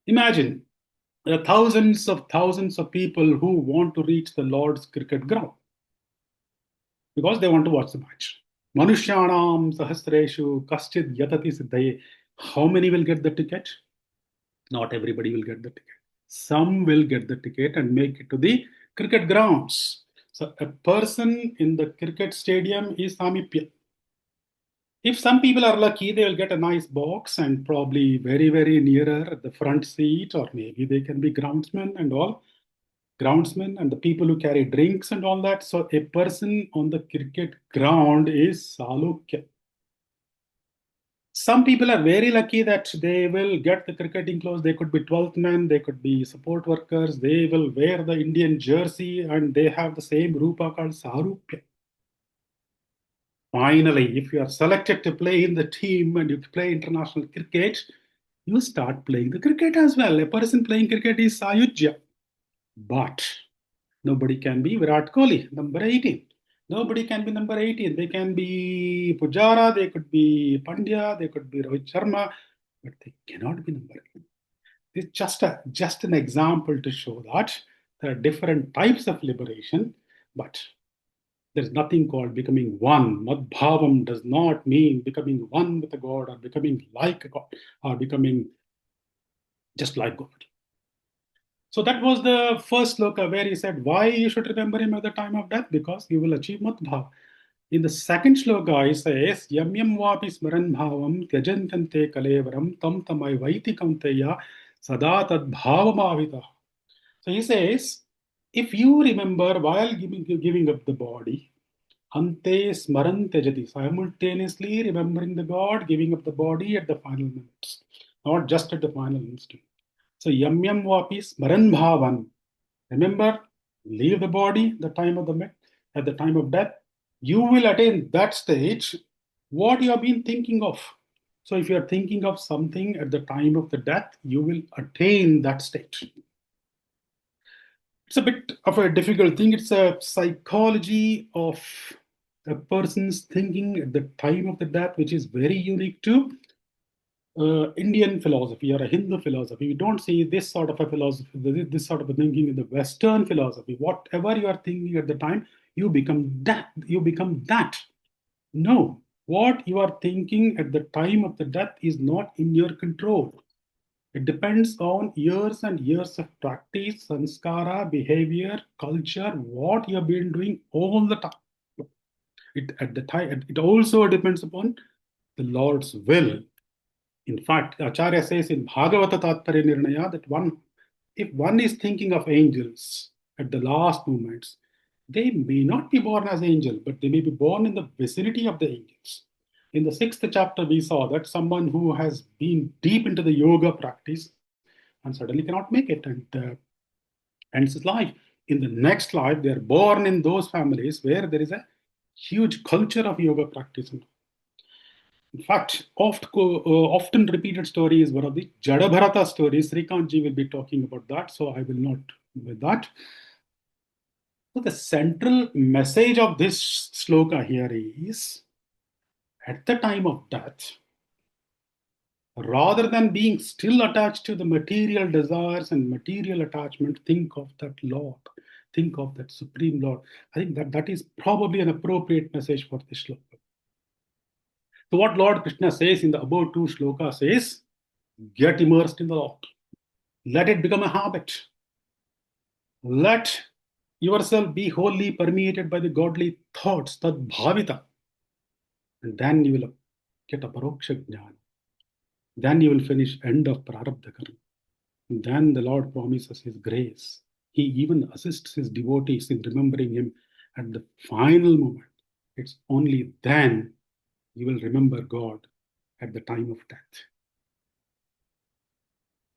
Imagine there are thousands of people who want to reach the Lord's cricket ground because they want to watch the match. Manushyanam sahasreshu kaschid yatati siddhaye. How many will get the ticket? Not everybody will get the ticket. Some will get the ticket and make it to the cricket grounds. So a person in the cricket stadium is Samipya. If some people are lucky, they will get a nice box and probably very nearer at the front seat, or maybe they can be groundsmen and all. Groundsmen and the people who carry drinks and all that. So a person on the cricket ground is Salukya. Some people are very lucky that they will get the cricketing clothes. They could be 12th men, they could be support workers, they will wear the Indian jersey and they have the same rupa called Sarupya. Finally, if you are selected to play in the team and you play international cricket, you start playing the cricket as well. A person playing cricket is Sayujya. But nobody can be Virat Kohli, number 18. Nobody can be number 18. They can be Pujara, they could be Pandya, they could be Rohit Sharma, but they cannot be number 18. It's just an example to show that there are different types of liberation, but there's nothing called becoming one. Madbhavam does not mean becoming one with a God or becoming like a God or becoming just like God. So that was the first sloka where he said why you should remember him at the time of death, because you will achieve Madbhav. In the second sloka, he says, Yam yam vapi smaran bhavam tyajantante kalevaram tam tamai vaiti kamteya sada tad bhavamavita. So he says, if you remember while giving up the body, ante smaran tyajati, simultaneously remembering the God, giving up the body at the final minutes, not just at the final instant. So yam yam vapi smaran bhavan. Remember, leave the body at the time of death. You will attain that stage what you have been thinking of. So if you are thinking of something at the time of the death, you will attain that state. It's a bit of a difficult thing. It's a psychology of a person's thinking at the time of the death, which is very unique to Indian philosophy or a Hindu philosophy. We don't see this sort of a philosophy, this sort of a thinking in the Western philosophy. Whatever you are thinking at the time, you become that. You become that. No, what you are thinking at the time of the death is not in your control. It depends on years and years of practice, sanskara, behavior, culture, what you have been doing all the time. It also depends upon the Lord's will. In fact, Acharya says in Bhagavata Tatparya Nirnaya that if one is thinking of angels at the last moments, they may not be born as angels, but they may be born in the vicinity of the angels. In the sixth chapter, we saw that someone who has been deep into the yoga practice and suddenly cannot make it and ends his life. In the next life, they are born in those families where there is a huge culture of yoga practice. In fact, often repeated story is one of the Jadabharata stories. Srikantji will be talking about that, so I will not with that. So the central message of this sloka here is, at the time of death, rather than being still attached to the material desires and material attachment, think of that Lord, think of that Supreme Lord. I think that is probably an appropriate message for this sloka. So what Lord Krishna says in the above two shlokas is, get immersed in the Lord. Let it become a habit. Let yourself be wholly permeated by the godly thoughts, tad bhavita. And then you will get a paroksha jnana. Then you will finish end of prarabdha karma. Then the Lord promises His grace. He even assists His devotees in remembering Him at the final moment. It's only then you will remember God at the time of death.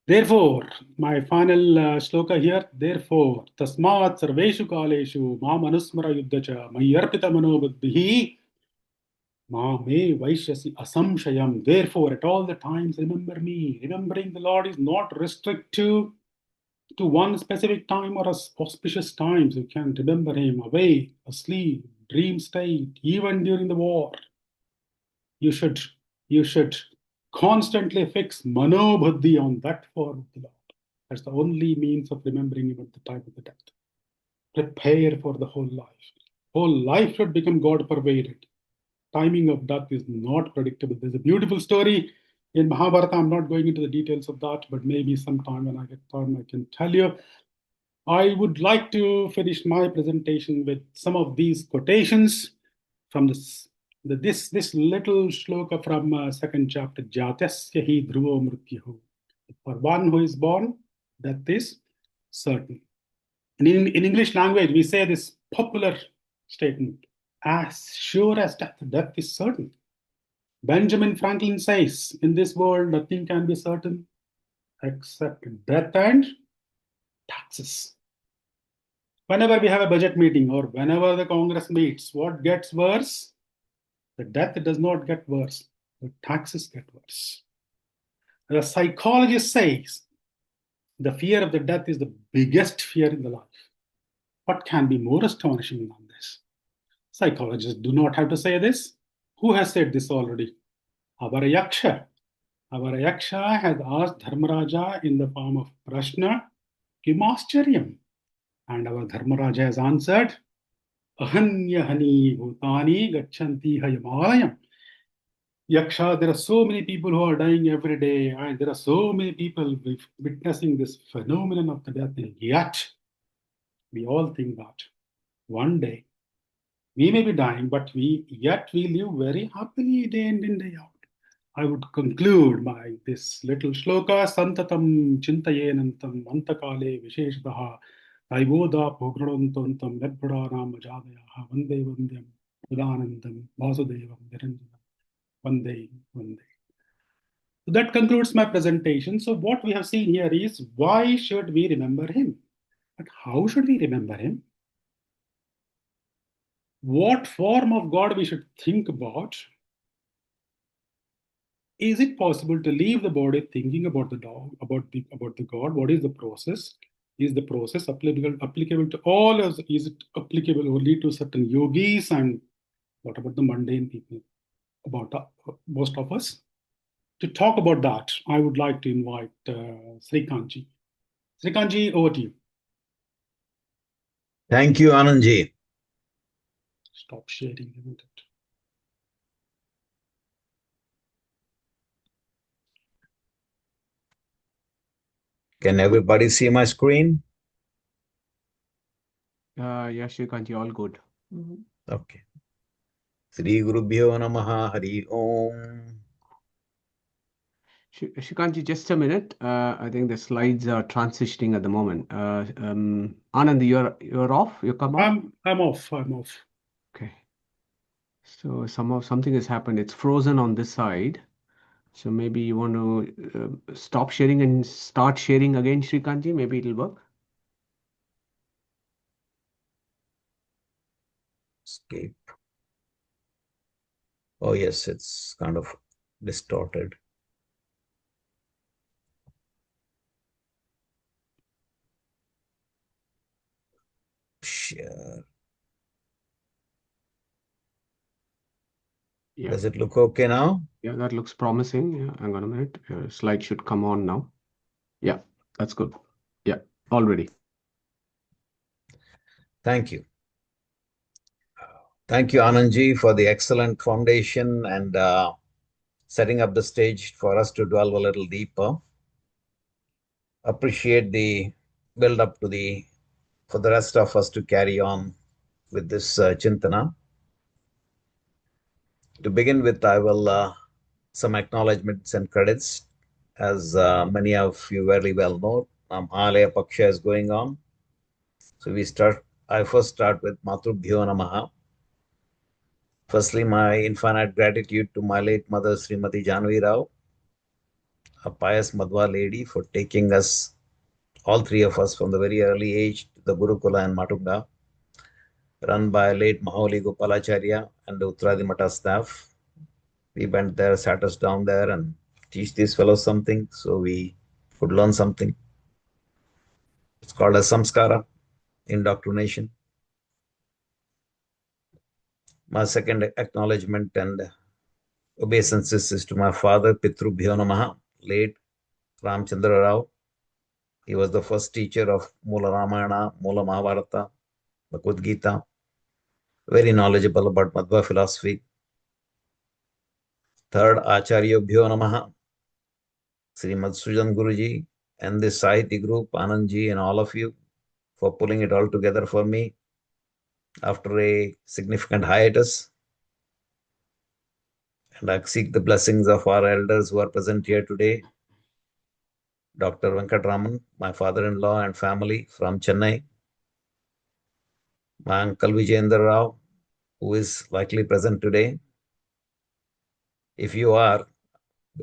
Therefore, my final shloka here, therefore, tasmat sarveshu kaleshu mam anusmara yuddhacha mayarpita manobuddhihi ma me vaishyasi asamshayam. Therefore, at all the times, remember me. Remembering the Lord is not restricted to one specific time or auspicious times. You can remember Him awake, asleep, dream state, even during the war. You should constantly fix manobuddhi on that form of the Lord. That's the only means of remembering Him at the time of the death. Prepare for the whole life. Whole life should become God pervaded. Timing of death is not predictable. There's a beautiful story in Mahabharata. I'm not going into the details of that, but maybe sometime when I get time, I can tell you. I would like to finish my presentation with some of these quotations from this little shloka from second chapter. Jatasya hi dhruvo mrityahu. For one who is born, death is certain. And in English language, we say this popular statement: as sure as death, death is certain. Benjamin Franklin says, in this world, nothing can be certain except death and taxes. Whenever we have a budget meeting or whenever the Congress meets, what gets worse? The death does not get worse. The taxes get worse. The psychologist says the fear of the death is the biggest fear in the life. What can be more astonishing than this? Psychologists do not have to say this. Who has said this already? Our Yaksha. Our Yaksha has asked Dharmaraja in the form of Prashna, Kimascharyam. And our Dharmaraja has answered, Ahanyahani bhutani gachanti hayamalayam. Yaksha, there are so many people who are dying every day, and there are so many people witnessing this phenomenon of the death, and yet we all think that one day we may be dying, but yet we live very happily day in and day out. I would conclude by this little shloka, Santatam Chintayenantam Antakale Visheshadaha Taivoda Pogranantam Vedpadaram Ajadayaha Vande Vandem Udanandam Vasudevam Niranjanam Vande Vande. So that concludes my presentation. So what we have seen here is, why should we remember Him? But how should we remember Him? What form of God we should think about? Is it possible to leave the body thinking about the God? What is the process? Is the process applicable to all, or is it applicable only to certain yogis? And what about the mundane people? About most of us? To talk about that, I would like to invite Srikantji. Srikantji, over to you. Thank you, Anandji. Stop sharing, isn't it? Can everybody see my screen? Yeah, Shrikantji, all good. Okay. Sri Gurubhyo Namaha Hari Om. Shrikantji, just a minute. I think the slides are transitioning at the moment. Anand, you're off. You come off. I'm off. Okay. So something has happened. It's frozen on this side. So maybe you want to stop sharing and start sharing again, Shrikantji. Maybe it'll work. Escape. Oh, yes, it's kind of distorted. Share. Yeah. Does it look okay now? Yeah, that looks promising. Yeah, hang on a minute. Slide should come on now. Yeah, that's good. Yeah, all ready. Thank you. Thank you, Anandji, for the excellent foundation and setting up the stage for us to delve a little deeper. Appreciate the build up to for the rest of us to carry on with this Chintana. To begin with, I will some acknowledgements and credits. As many of you very well know, Mahalaya Paksha is going on. So I first start with Matrubhyo Namaha. Firstly, my infinite gratitude to my late mother, Srimati Janvi Rao, a pious Madhva lady, for taking us, all three of us, from the very early age to the Gurukula in Matunga, run by late Maholi Gopalacharya and the Uttaradi Mata staff. We went there, sat us down there and teach these fellows something so we could learn something. It's called as samskara, indoctrination. My second acknowledgement and obeisances is to my father, Pitrubhyo Namaha, late Ramchandra Rao. He was the first teacher of Mula Ramayana, Mula Mahabharata, Bhagavad Gita, very knowledgeable about Madhva philosophy. Third, Acharya Bhyo Namaha, Srimad Sujan Guruji, and this Sahiti group, Anandji, and all of you for pulling it all together for me after a significant hiatus. And I seek the blessings of our elders who are present here today. Dr. Venkatraman, my father-in-law and family from Chennai. My uncle Vijayendra Rao, who is likely present today. If you are,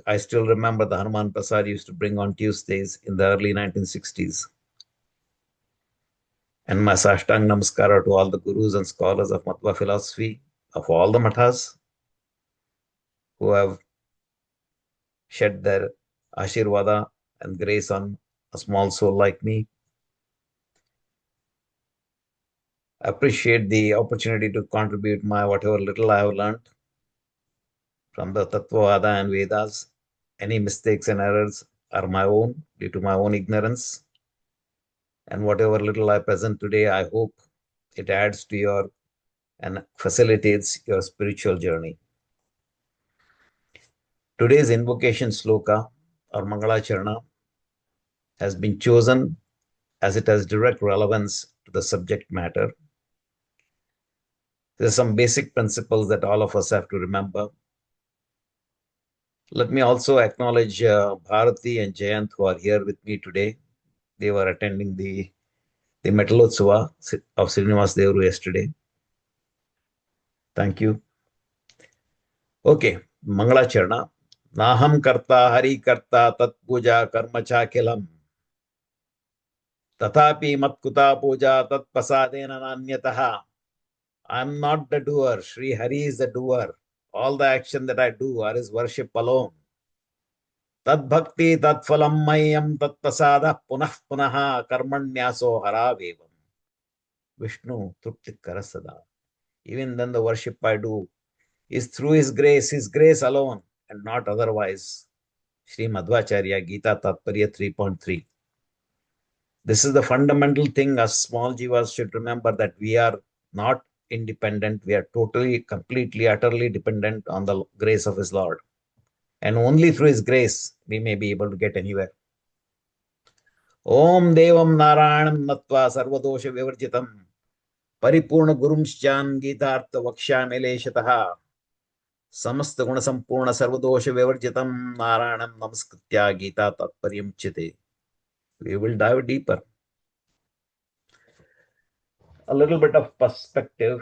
I still remember the Hanuman Prasad used to bring on Tuesdays in the early 1960s. And my Sashtang Namaskara to all the gurus and scholars of Madhva philosophy, of all the mathas, who have shed their Ashirvada and grace on a small soul like me. I appreciate the opportunity to contribute my whatever little I have learned from the Tattvavada and Vedas. Any mistakes and errors are my own due to my own ignorance. And whatever little I present today, I hope it adds to your and facilitates your spiritual journey. Today's invocation sloka or Mangalacharana has been chosen as it has direct relevance to the subject matter. There are some basic principles that all of us have to remember. Let me also acknowledge Bharati and Jayant, who are here with me today. They were attending the Metalotsava of Srinivas Devru yesterday. Thank you. Okay, Mangalacharana. Naham karta hari karta tat puja karma chakilam. Tathapi matkuta puja tat pasadena nanyataha. I am not the doer. Sri Hari is the doer. All the action that I do are his worship alone. Tad bhakti tad phalam mayam tat pasada punah punaha karmanyaso haravevam. Vishnu trupti karasada. Even then the worship I do is through his grace alone and not otherwise. Sri Madhvacharya Gita Tatparya 3.3. This is the fundamental thing us small jivas should remember, that we are not independent. We are totally, completely, utterly dependent on the grace of his Lord. And only through his grace we may be able to get anywhere. Om Devam Narayanam Natva Sarvadosha Vivarjitam Paripurna Gurumshchan Gitartha Vakshamileshataha Samasta Guna Sampurna Sarvadosha Vivarjitam Narayanam Namaskritya Gita Tatparyam Chite. We will dive deeper. A little bit of perspective,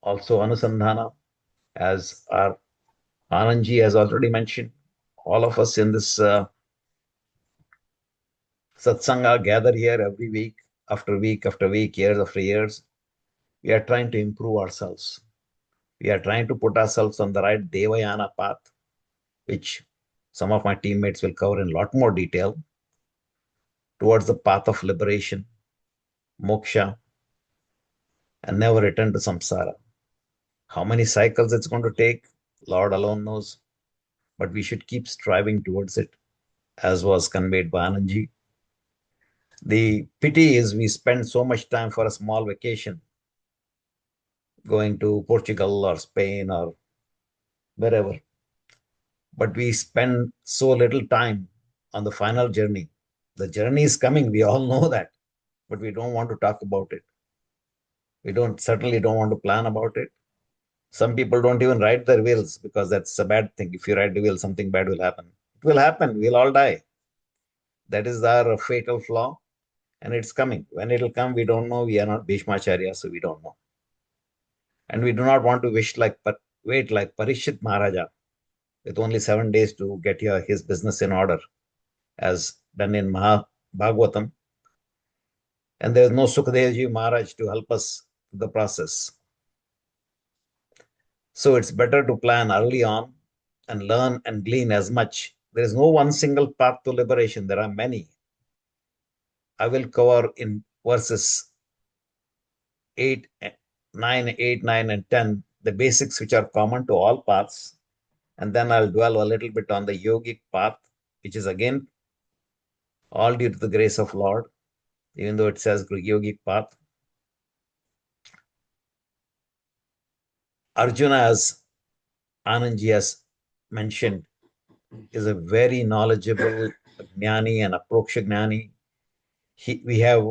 also Anusandhana, as our Anandji has already mentioned. All of us in this satsanga gather here every week after week after week, years after years. We are trying to improve ourselves. We are trying to put ourselves on the right Devayana path, which some of my teammates will cover in a lot more detail, towards the path of liberation, moksha, and never return to samsara. How many cycles it's going to take, Lord alone knows, but we should keep striving towards it, as was conveyed by Anandji. The pity is we spend so much time for a small vacation, going to Portugal or Spain or wherever, but we spend so little time on the final journey. The journey is coming, we all know that, but we don't want to talk about it. We certainly don't want to plan about it. Some people don't even write their wills because that's a bad thing. If you write the will, something bad will happen. It will happen. We'll all die. That is our fatal flaw, and it's coming. When it'll come, we don't know. We are not Bhishmacharya, so we don't know. And we do not want to wait like Parishit Maharaja with only 7 days to get his business in order, as done in Bhagavatam. And there's no Sukadevji Maharaj to help us with the process. So it's better to plan early on and learn and glean as much. There is no one single path to liberation. There are many. I will cover in verses 8, 9, 8, 9, and 10, the basics which are common to all paths. And then I'll dwell a little bit on the yogic path, which is again all due to the grace of Lord, even though it says yogic path. Arjuna, as Anandji has mentioned, is a very knowledgeable Jnani and Aproksha Jnani. We have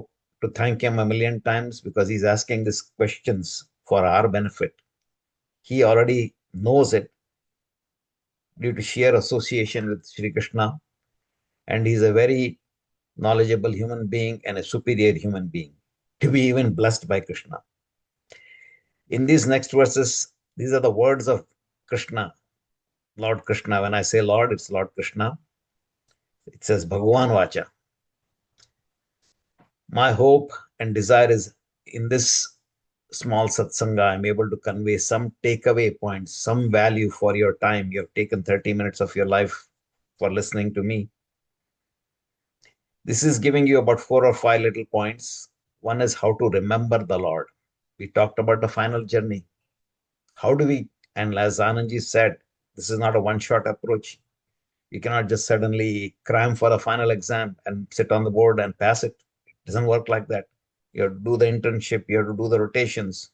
to thank him a million times because he's asking these questions for our benefit. He already knows it due to sheer association with Sri Krishna, and he's a very knowledgeable human being and a superior human being to be even blessed by Krishna. In these next verses, these are the words of Krishna, Lord Krishna. When I say Lord, it's Lord Krishna. It says Bhagavan Vacha. My hope and desire is in this small satsanga, I'm able to convey some takeaway points, some value for your time. You have taken 30 minutes of your life for listening to me. This is giving you about 4 or 5 little points. One is how to remember the Lord. We talked about the final journey. How do we, and as Anandji said, this is not a one-shot approach. You cannot just suddenly cram for a final exam and sit on the board and pass it. It doesn't work like that. You have to do the internship, you have to do the rotations,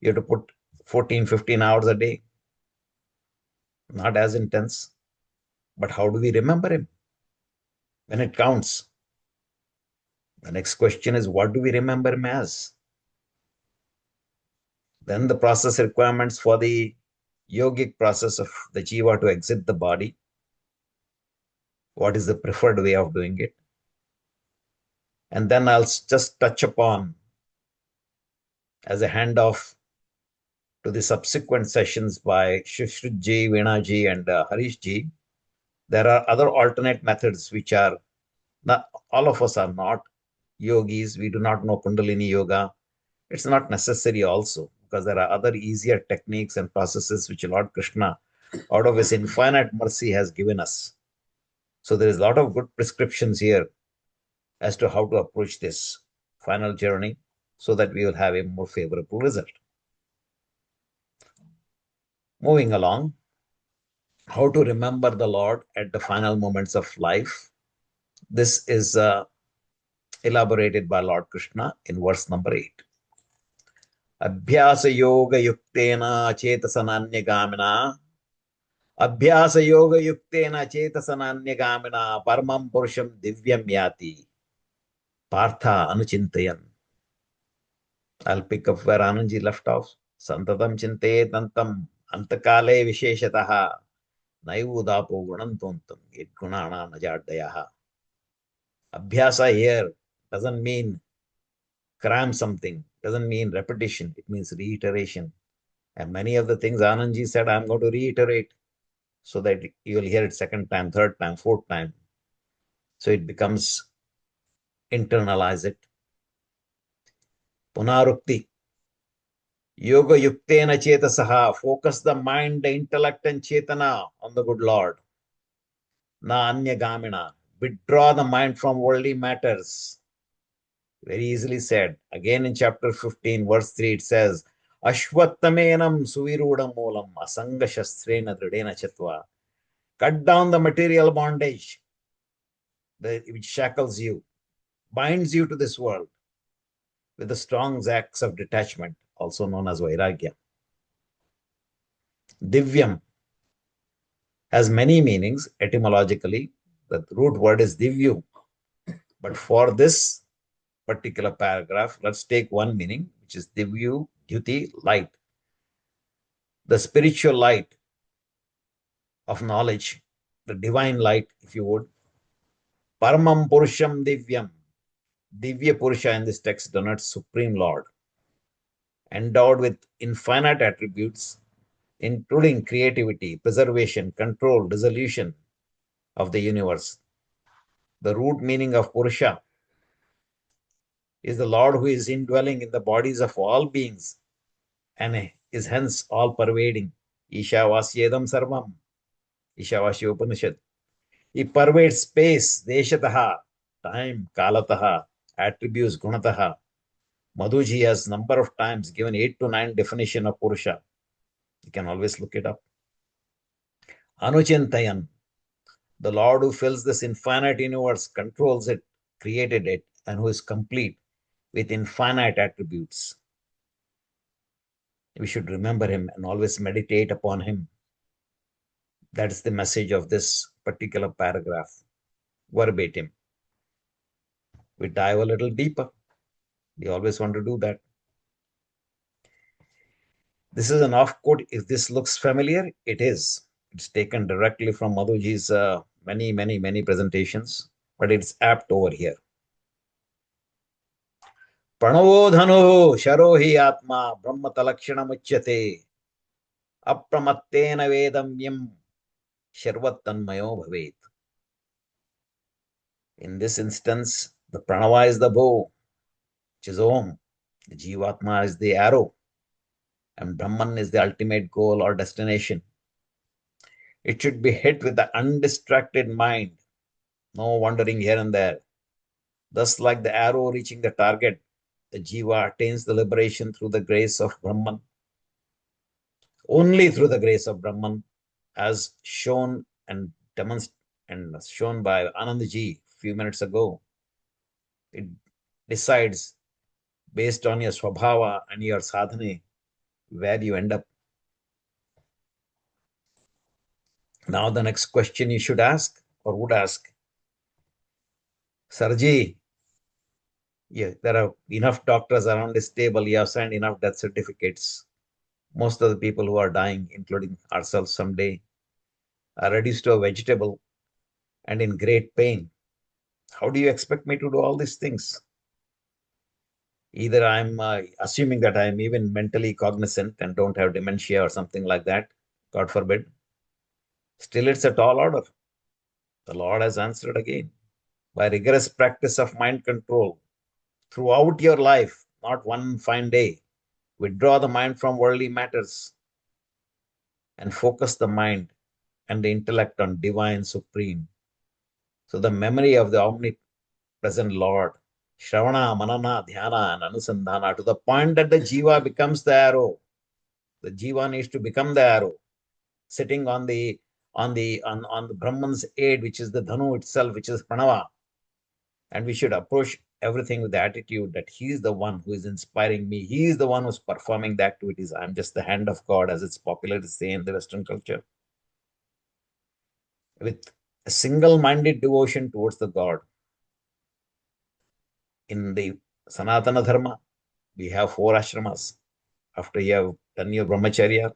you have to put 14, 15 hours a day. Not as intense, but how do we remember him when it counts? The next question is, what do we remember him as? Then the process requirements for the yogic process of the jiva to exit the body. What is the preferred way of doing it? And then I'll just touch upon, as a handoff to the subsequent sessions by Shushruji, Veena-ji, and Harish-ji, there are other alternate methods which are not, all of us are not yogis. We do not know Kundalini Yoga. It's not necessary also, because there are other easier techniques and processes which Lord Krishna, out of his infinite mercy, has given us. So there is a lot of good prescriptions here as to how to approach this final journey so that we will have a more favorable result. Moving along, how to remember the Lord at the final moments of life. This is elaborated by Lord Krishna in verse number 8. Abhyasa yoga yuktena chetasananyagamina. Abhyasa yoga yuktena chetasananyagamina paramam purusham divyam yati. Partha anuchintayan. I'll pick up where Anandji left off. Santatam chinte tantam antakale visheshataha naivudapo gunantontam yedgunana najadayaha. Abhyasa here doesn't mean cram something, doesn't mean repetition, it means reiteration. And many of the things Anandji said, I'm going to reiterate so that you will hear it second time, third time, fourth time. So it becomes internalize it. Punarukti. Yoga yuktena chetasaha. Focus the mind, the intellect, and chetana on the good Lord. Na anya gamina. Withdraw the mind from worldly matters. Very easily said. Again in chapter 15, verse 3, it says, Ashwattamenam suvirudam moolam asanga shastrena dridena chatva. Cut down the material bondage which shackles you, binds you to this world with the strong acts of detachment, also known as Vairagya. Divyam has many meanings etymologically. The root word is divyu. But for this particular paragraph, let's take one meaning, which is divyu, dyuti, light. The spiritual light of knowledge, the divine light, if you would. Paramam Purusham Divyam. Divya Purusha in this text denotes Supreme Lord, endowed with infinite attributes, including creativity, preservation, control, dissolution of the universe. The root meaning of Purusha is the Lord who is indwelling in the bodies of all beings and is hence all pervading. Ishavasyedam Sarvam. Ishavasya Upanishad. He pervades space, deshataha, time, kalataha, attributes, gunataha. Madhuji has number of times given 8 to 9 definition of Purusha. You can always look it up. Anuchintayan, the Lord who fills this infinite universe, controls it, created it, and who is complete with infinite attributes. We should remember him and always meditate upon him. That is the message of this particular paragraph, verbatim. We dive a little deeper. We always want to do that. This is an off quote. If this looks familiar, it is. It's taken directly from Madhuji's many presentations, but it's apt over here. Pranavo dhanu sharohi atma brahma talakshana muchyate apramattena vedamyam sharvattanmayo bhavet. In this instance, the pranava is the bow, which is Om. The Jivatma is the arrow, and Brahman is the ultimate goal or destination. It should be hit with the undistracted mind, no wandering here and there. Thus, like the arrow reaching the target, the Jiva attains the liberation through the grace of Brahman. Only through the grace of Brahman, as shown and demonstrated and shown by Anandji a few minutes ago. It decides based on your swabhava and your sadhana where you end up. Now the next question you should ask or would ask, Sarji, yeah, there are enough doctors around this table, you have signed enough death certificates. Most of the people who are dying, including ourselves someday, are reduced to a vegetable and in great pain. How do you expect me to do all these things? Either I'm assuming that I'm even mentally cognizant and don't have dementia or something like that, God forbid. Still, it's a tall order. The Lord has answered again. By rigorous practice of mind control throughout your life, not one fine day, withdraw the mind from worldly matters and focus the mind and the intellect on divine supreme. So the memory of the omnipresent Lord, Shravana, Manana, Dhyana, and Anusandhana, to the point that the Jiva becomes the arrow. The Jiva needs to become the arrow, sitting on the Brahman's aid, which is the Dhanu itself, which is Pranava. And we should approach everything with the attitude that he is the one who is inspiring me. He is the one who's performing the activities. I'm just the hand of God, as it's popular to say in the Western culture. With a single-minded devotion towards the God. In the Sanatana Dharma, we have 4 ashramas. After you have done your brahmacharya,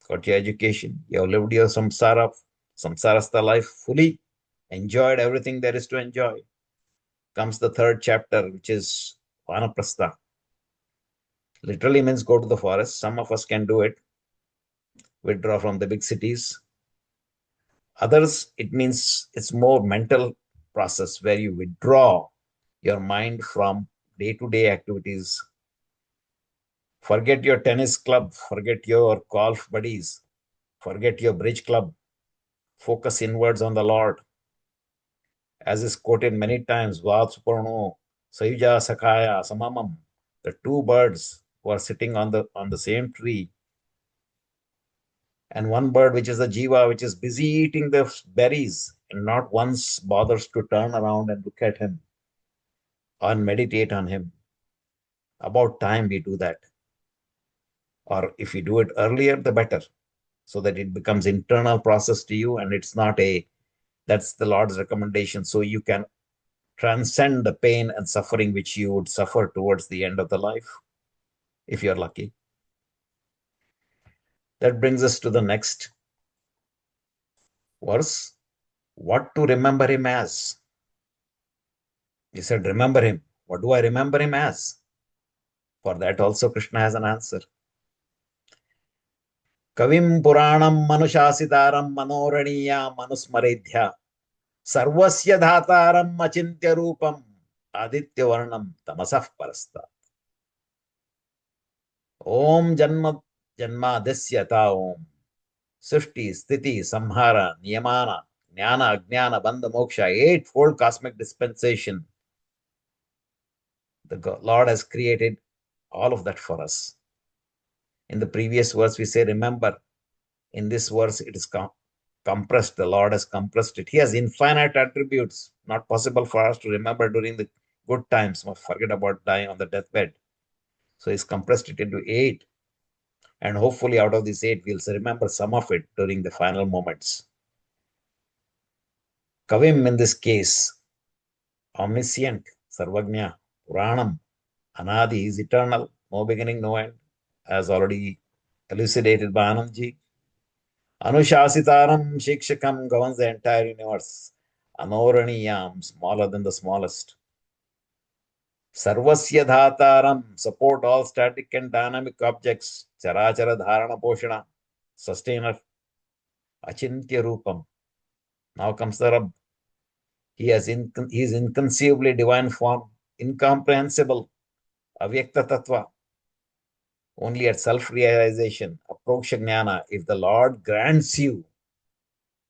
got your education, you have lived your samsarastha life fully, enjoyed everything there is to enjoy. Comes the 3rd chapter, which is Vanaprastha. Literally means go to the forest. Some of us can do it. Withdraw from the big cities. Others, it means it's more mental process where you withdraw your mind from day-to-day activities. Forget your tennis club, forget your golf buddies, forget your bridge club. Focus inwards on the Lord. As is quoted many times, Vatsuparno, Sayuja Sakaya, Samamam, the 2 birds who are sitting on the same tree, and one bird, which is the Jiva, which is busy eating the berries and not once bothers to turn around and look at him or meditate on him. About time we do that. Or if we do it earlier, the better. so that it becomes internal process to you, and it's not that's the Lord's recommendation, so you can transcend the pain and suffering which you would suffer towards the end of the life, if you're lucky. That brings us to the next verse. What to remember him as? He said, remember him. What do I remember him as? For that also Krishna has an answer. Kavim Puranam Manushasitaram Manoraniya Manusmaredhya Sarvasya Dhataram Achintya Rupam Aditya Varnam Tamasah Parasta. Om Janma Janma Desyata Om Srishti Sthiti Samhara Niyamana Jnana Ajnana Bandha Moksha, eightfold cosmic dispensation. The Lord has created all of that for us. In the previous verse, we say, remember. In this verse, it is compressed. The Lord has compressed it. He has infinite attributes, not possible for us to remember during the good times. Must forget about dying on the deathbed. So he's compressed it into 8. And hopefully out of these 8, we'll remember some of it during the final moments. Kavim in this case, omniscient, Sarvagnya, Puranam, Anadi is eternal, no beginning, no end, as already elucidated by Anandji. Anushasitaram Shikshakam governs the entire universe. Anoraniyam, smaller than the smallest. Sarvasya Dhataram, support all static and dynamic objects. Charachara Dharana Poshana, sustainer. Achintya Rupam. Now comes the Rab. He is inconceivably divine form, incomprehensible, avyakta tattva. Only at self-realization, aproksha jnana, if the Lord grants you,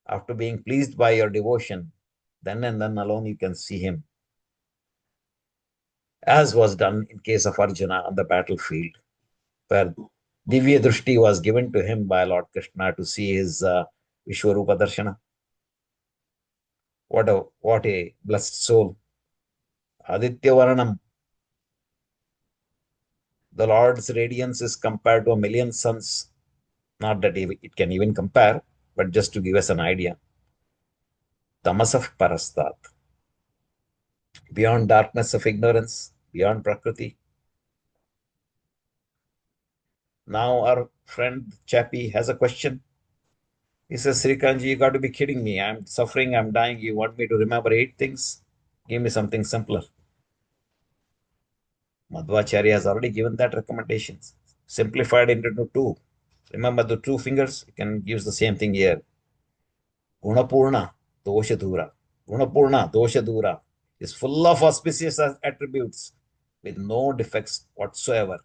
after being pleased by your devotion, then and then alone you can see him. As was done in case of Arjuna on the battlefield, where Divya Drushti was given to him by Lord Krishna to see his Vishwarupa Darshana. What a blessed soul. Aditya Varanam. The Lord's radiance is compared to a million suns. Not that it can even compare, but just to give us an idea. Tamasaf Parastat. Beyond darkness of ignorance, beyond Prakriti. Now our friend Chappie has a question. He says, Srikanji, you got to be kidding me. I'm suffering, I'm dying. You want me to remember 8 things? Give me something simpler. Madhvacharya has already given that recommendation. Simplified into 2. Remember the 2 fingers? You can use the same thing here. Gunapurna, Doshadura. Gunapurna, Doshadura is full of auspicious attributes with no defects whatsoever.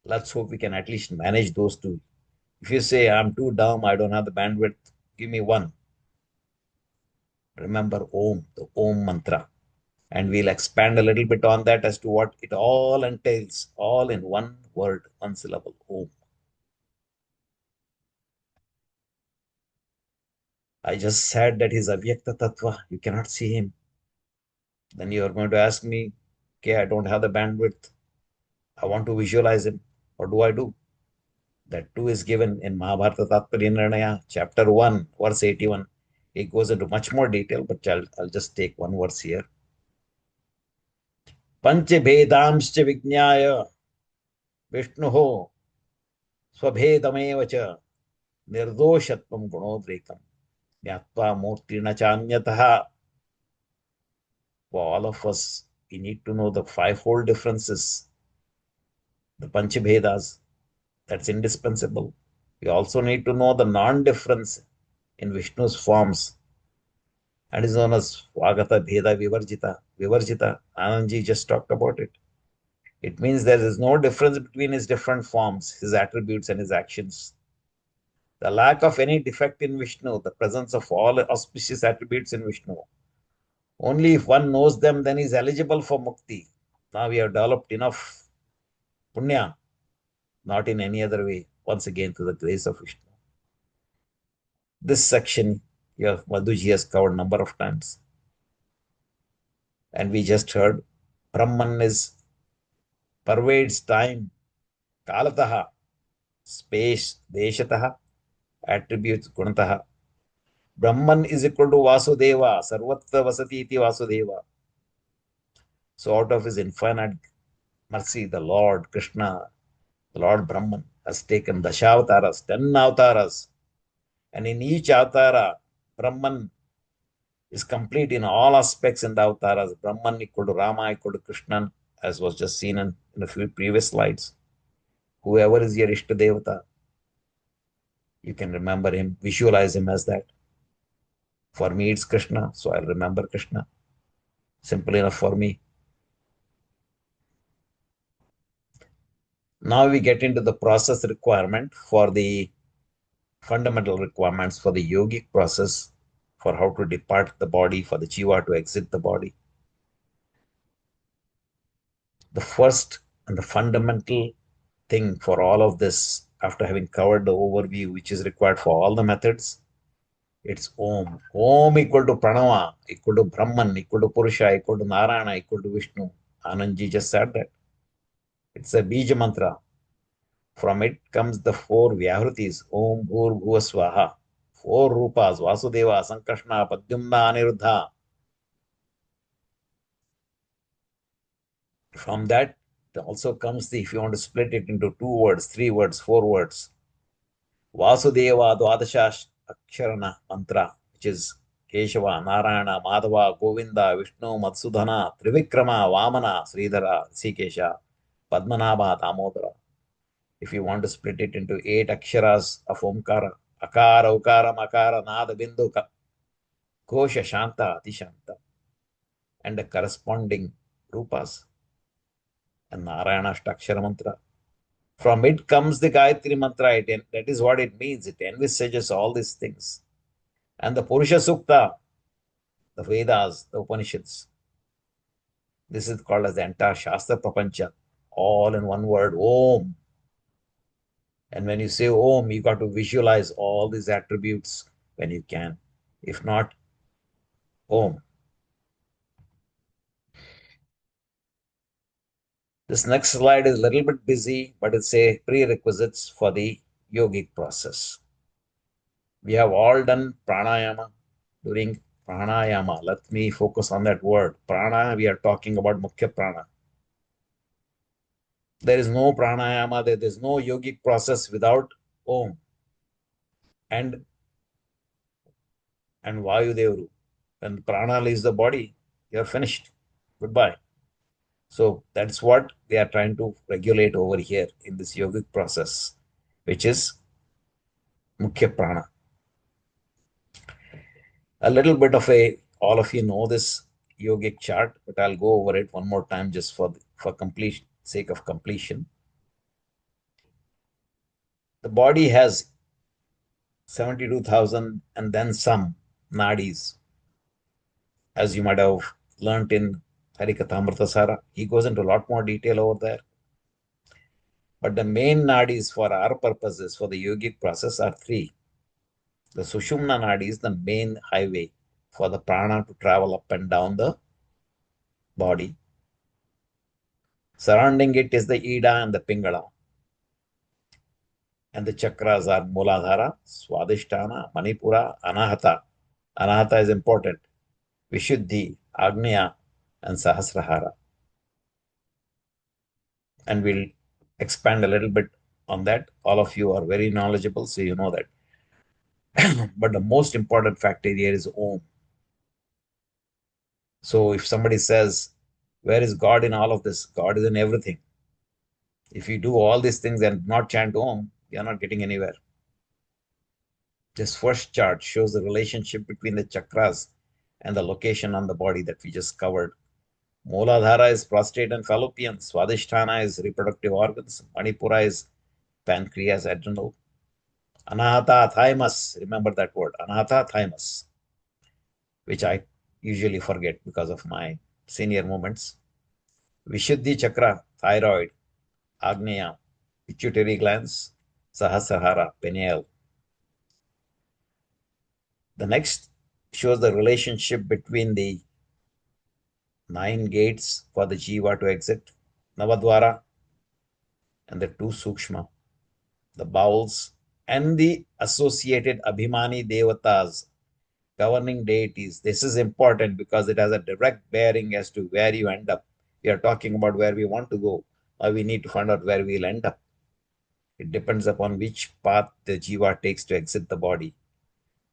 Let's hope we can at least manage those 2. If you say, I'm too dumb, I don't have the bandwidth, give me 1. Remember Om, the Om mantra. And we'll expand a little bit on that as to what it all entails, all in one word, one syllable, Om. I just said that he's Avyakta Tattva. You cannot see him. Then you are going to ask me, okay, I don't have the bandwidth. I want to visualize him. What do I do? That too is given in Mahabharata Tatparya Nirnaya, chapter 1, verse 81. It goes into much more detail, but I'll just take one verse here. Panchbedamscha Vijnaya Vishnuho Swabhedamev cha Nirdoshatvam Gunodrekam Jnatva Murtina Chanyataha. For all of us, we need to know the 5-fold differences, the Panchabhedas. That's indispensable. We also need to know the non-difference in Vishnu's forms, and is known as Svagata Bheda Vivarjita. Vivarjita, Anandji just talked about it. It means there is no difference between his different forms, his attributes, and his actions. The lack of any defect in Vishnu, the presence of all auspicious attributes in Vishnu. Only if one knows them, then he is eligible for mukti. Now we have developed enough punya, not in any other way, once again through the grace of Vishnu. This section, Madhuji has covered a number of times. And we just heard Brahman pervades time, kalataha. space, deshataha, attributes, gunataha. Brahman is equal to Vasudeva, Sarvatra Vasati iti Vasudeva. So out of his infinite mercy, the Lord Krishna, the Lord Brahman, has taken Dashavataras, 10 avatars. And in each avatara, Brahman is complete in all aspects in the avatars. Brahman equal to Rama, equal to Krishna, as was just seen in a few previous slides. Whoever is your Ishta Devata, you can remember him, visualize him as that. For me, it's Krishna, so I'll remember Krishna. Simple enough for me. Now we get into the process requirement for the fundamental requirements for the yogic process, for how to depart the body, for the jiva to exit the body. The first and the fundamental thing for all of this, after having covered the overview, which is required for all the methods, it's Om. Om equal to Pranava, equal to Brahman, equal to Purusha, equal to Narayana, equal to Vishnu. Anandji just said that. It's a Bija mantra. From it comes the 4 Vyahritis, Om, Bhur, Bhuva, Swaha. 4 Rupas, Vasudeva, Sankrishna, Padyumna, Aniruddha. From that also comes the, if you want to split it into 2 words, 3 words, 4 words, Vasudeva Dwadasha Aksharana mantra, which is Keshava, Narayana, Madhava, Govinda, Vishnu, Matsudhana, Trivikrama, Vamana, Sridhara, Sikesha, Padmanabha, Damodara. If you want to split it into 8 aksharas of Omkara, Akara, Ukara, Makara, Nada, Bindu, Kosha, Shanta, Atishanta, and the corresponding rupas, and Narayana Ashtakshara mantra. From it comes the Gayatri mantra. That is what it means. It envisages all these things. And the Purusha Sukta, the Vedas, the Upanishads. This is called as the entire Shastra Prapancha, all in one word, Om. And when you say Om, you got to visualize all these attributes when you can. If not, Om. This next slide is a little bit busy, but it's a prerequisites for the yogic process. We have all done pranayama. During pranayama, let me focus on that word. Prana, we are talking about Mukhya Prana. There is no pranayama, there is no yogic process without Om and Vayu Devru. When prana leaves the body, you're finished. Goodbye. So that's what they are trying to regulate over here in this yogic process, which is Mukhya Prana. A little bit of all of you know this yogic chart, but I'll go over it one more time just for complete sake of completion. The body has 72,000 and then some nadis, as you might have learnt in Harikathamritasara. He goes into a lot more detail over there. But the main nadis for our purposes, for the yogic process, are 3. The Sushumna nadi is the main highway for the prana to travel up and down the body. Surrounding it is the Ida and the Pingala. And the chakras are Muladhara, Swadhisthana, Manipura, Anahata. Anahata is important. Vishuddhi, Agnya, and Sahasrahara. And we'll expand a little bit on that. All of you are very knowledgeable, so you know that. But the most important factor here is Om. So if somebody says, where is God in all of this? God is in everything. If you do all these things and not chant Om, you're not getting anywhere. This first chart shows the relationship between the chakras and the location on the body that we just covered. Mooladhara is prostate and fallopian. Swadhisthana is reproductive organs. Manipura is pancreas, adrenal. Anahata, thymus. Remember that word, Anahata, thymus, which I usually forget because of my senior moments. Vishuddhi chakra, thyroid. Agneya, pituitary glands. Sahasrahara, pineal. The next shows the relationship between the 9 gates for the jiva to exit, Navadvara, and the 2 sukshma. the bowels, and the associated Abhimani Devatas, governing deities. This is important because it has a direct bearing as to where you end up. We are talking about where we want to go. Now we need to find out where we'll end up. It depends upon which path the jiva takes to exit the body.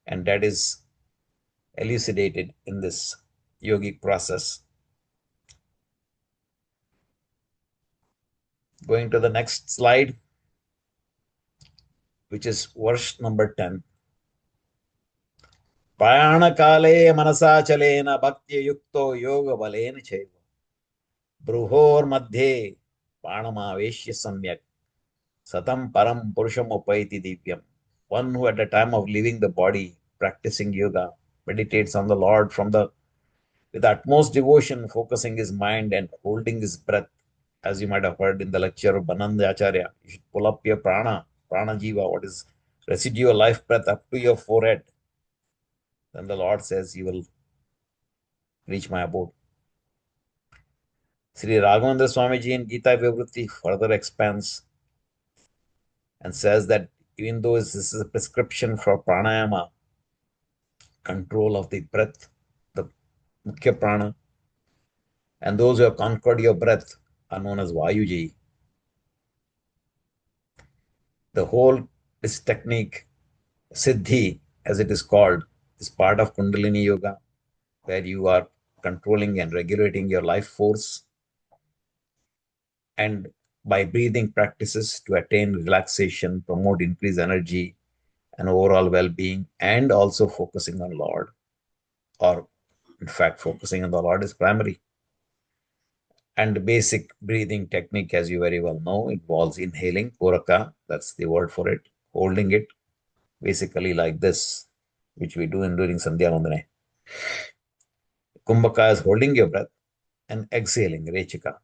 And that is elucidated in this yogic process. Going to the next slide, which is verse number 10. Prayanakale manasachalena bhakti yukto yoga balena chaiva. Bruhor madhye pranamaveshya samyak satam param purusham upaiti divyam. One who at the time of leaving the body, practicing yoga, meditates on the Lord with utmost devotion, focusing his mind and holding his breath. As you might have heard in the lecture of Bananda Acharya, you should pull up your prana jiva, what is residual life breath, up to your forehead. Then the Lord says, you will reach my abode. Sri Raghavendra Swamiji in Gita Vivrutti further expands and says that even though this is a prescription for pranayama, control of the breath, the mukhya prana, and those who have conquered your breath are known as Vayuji. The whole this technique, Siddhi as it is called, is part of Kundalini Yoga, where you are controlling and regulating your life force, and by breathing practices to attain relaxation, promote increased energy and overall well-being, and also focusing on Lord, or in fact focusing on the Lord is primary. And the basic breathing technique, as you very well know, involves inhaling, Puraka, that's the word for it, holding it basically like this, which we do during Sandhya Vandana. Kumbhaka is holding your breath, and exhaling, Rechika.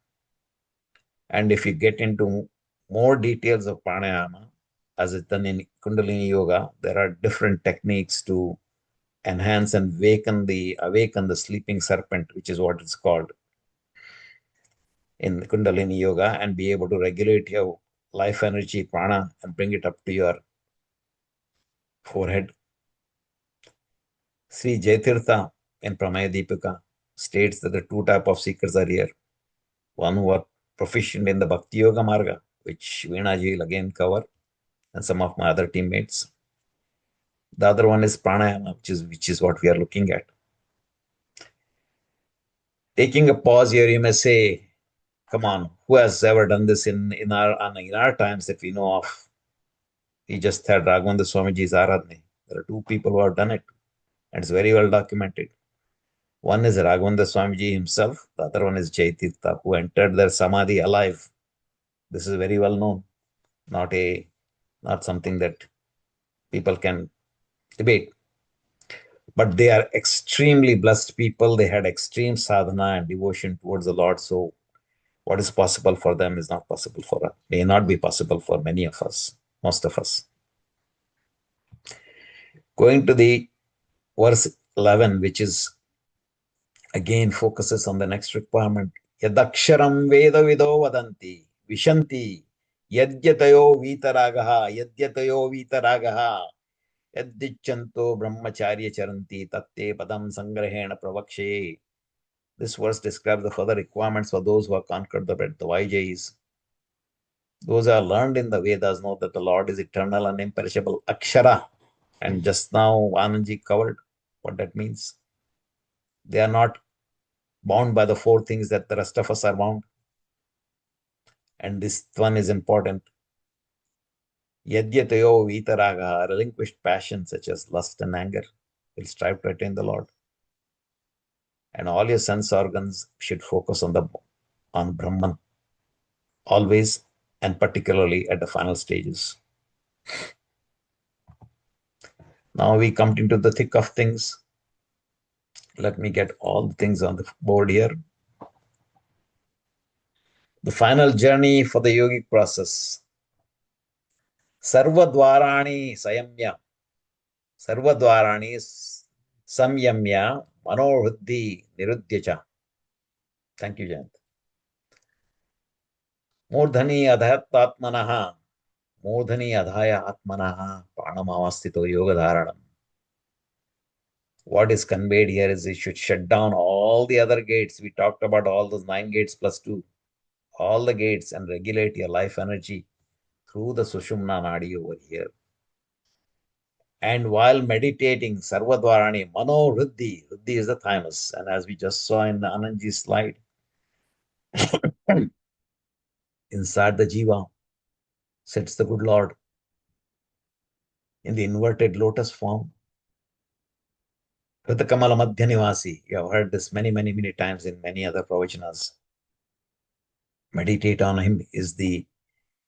And if you get into more details of pranayama, as it's done in Kundalini Yoga, there are different techniques to enhance and awaken the sleeping serpent, which is what it's called in Kundalini Yoga, and be able to regulate your life energy, prana, and bring it up to your forehead. Sri Jaitirtha in Pramaya Deepika states that the two types of seekers are here. One who are proficient in the Bhakti Yoga Marga, which Veena will again cover, and some of my other teammates. The other one is pranayama, which is what we are looking at. Taking a pause here, you may say, come on, who has ever done this in our times that we know of? We just had Raghavendra Swamiji's Aradhana. There are two people who have done it, and it's very well documented. One is Raghavendra Swamiji himself, the other one is Jaitirtha, who entered their samadhi alive. This is very well known, not something that people can debate. But they are extremely blessed people. They had extreme sadhana and devotion towards the Lord. So what is possible for them is not possible for us, may not be possible for many of us, most of us. Going to the verse 11, which is again focuses on the next requirement. Yadaksharam veda vido vadanti vishanti yadyatayo vitaragaha yaddichanto brahmacharya charanti tatte padam sangrahena pravakshe. This verse describes the further requirements for those who have conquered the Vijayis. Those who are learned in the Vedas know that the Lord is eternal and imperishable, Akshara. And just now, Anandji covered what that means. They are not bound by the four things that the rest of us are bound. And this one is important. Yadyatayo vitaraga, relinquished passions such as lust and anger, will strive to attain the Lord. And all your sense organs should focus on Brahman, always and particularly at the final stages. Now we come into the thick of things. Let me get all the things on the board here. The final journey for the yogic process. Sarvadvarani sayamya. Sarvadvarani samyamya manohriddhi nirudhyacha. Thank you, Jayant. Murdhani adhattatmanaha Modhani adhaya atmanaha pranamavastito yogadharanam. What is conveyed here is you should shut down all the other gates. We talked about all those 9 gates plus 2, all the gates, and regulate your life energy through the Sushumna Nadi over here. And while meditating, Sarvadvarani, Mano Riddhi, Riddhi is the thymus. And as we just saw in the Anandji's slide, inside the Jiva sits the good Lord in the inverted lotus form. Krita Kamala Madhya Nivasi. You have heard this many, many, many times in many other pravachanas. Meditate on him is the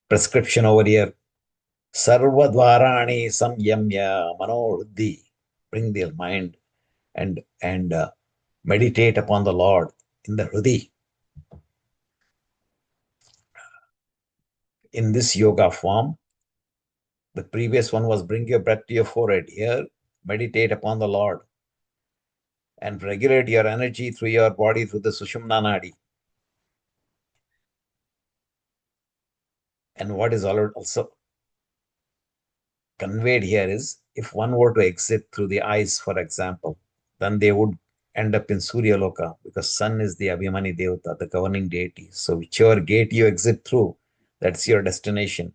prescription over here. Sarvadvarani samyamya manoriddhi. Bring the mind and meditate upon the Lord in the Hridi. In this yoga form, the previous one was bring your breath to your forehead. Here, meditate upon the Lord and regulate your energy through your body through the Sushumna Nadi. And what is also conveyed here is, if one were to exit through the eyes, for example, then they would end up in Surya Loka, because sun is the Abhimani Devata, the governing deity. So whichever gate you exit through, that's your destination.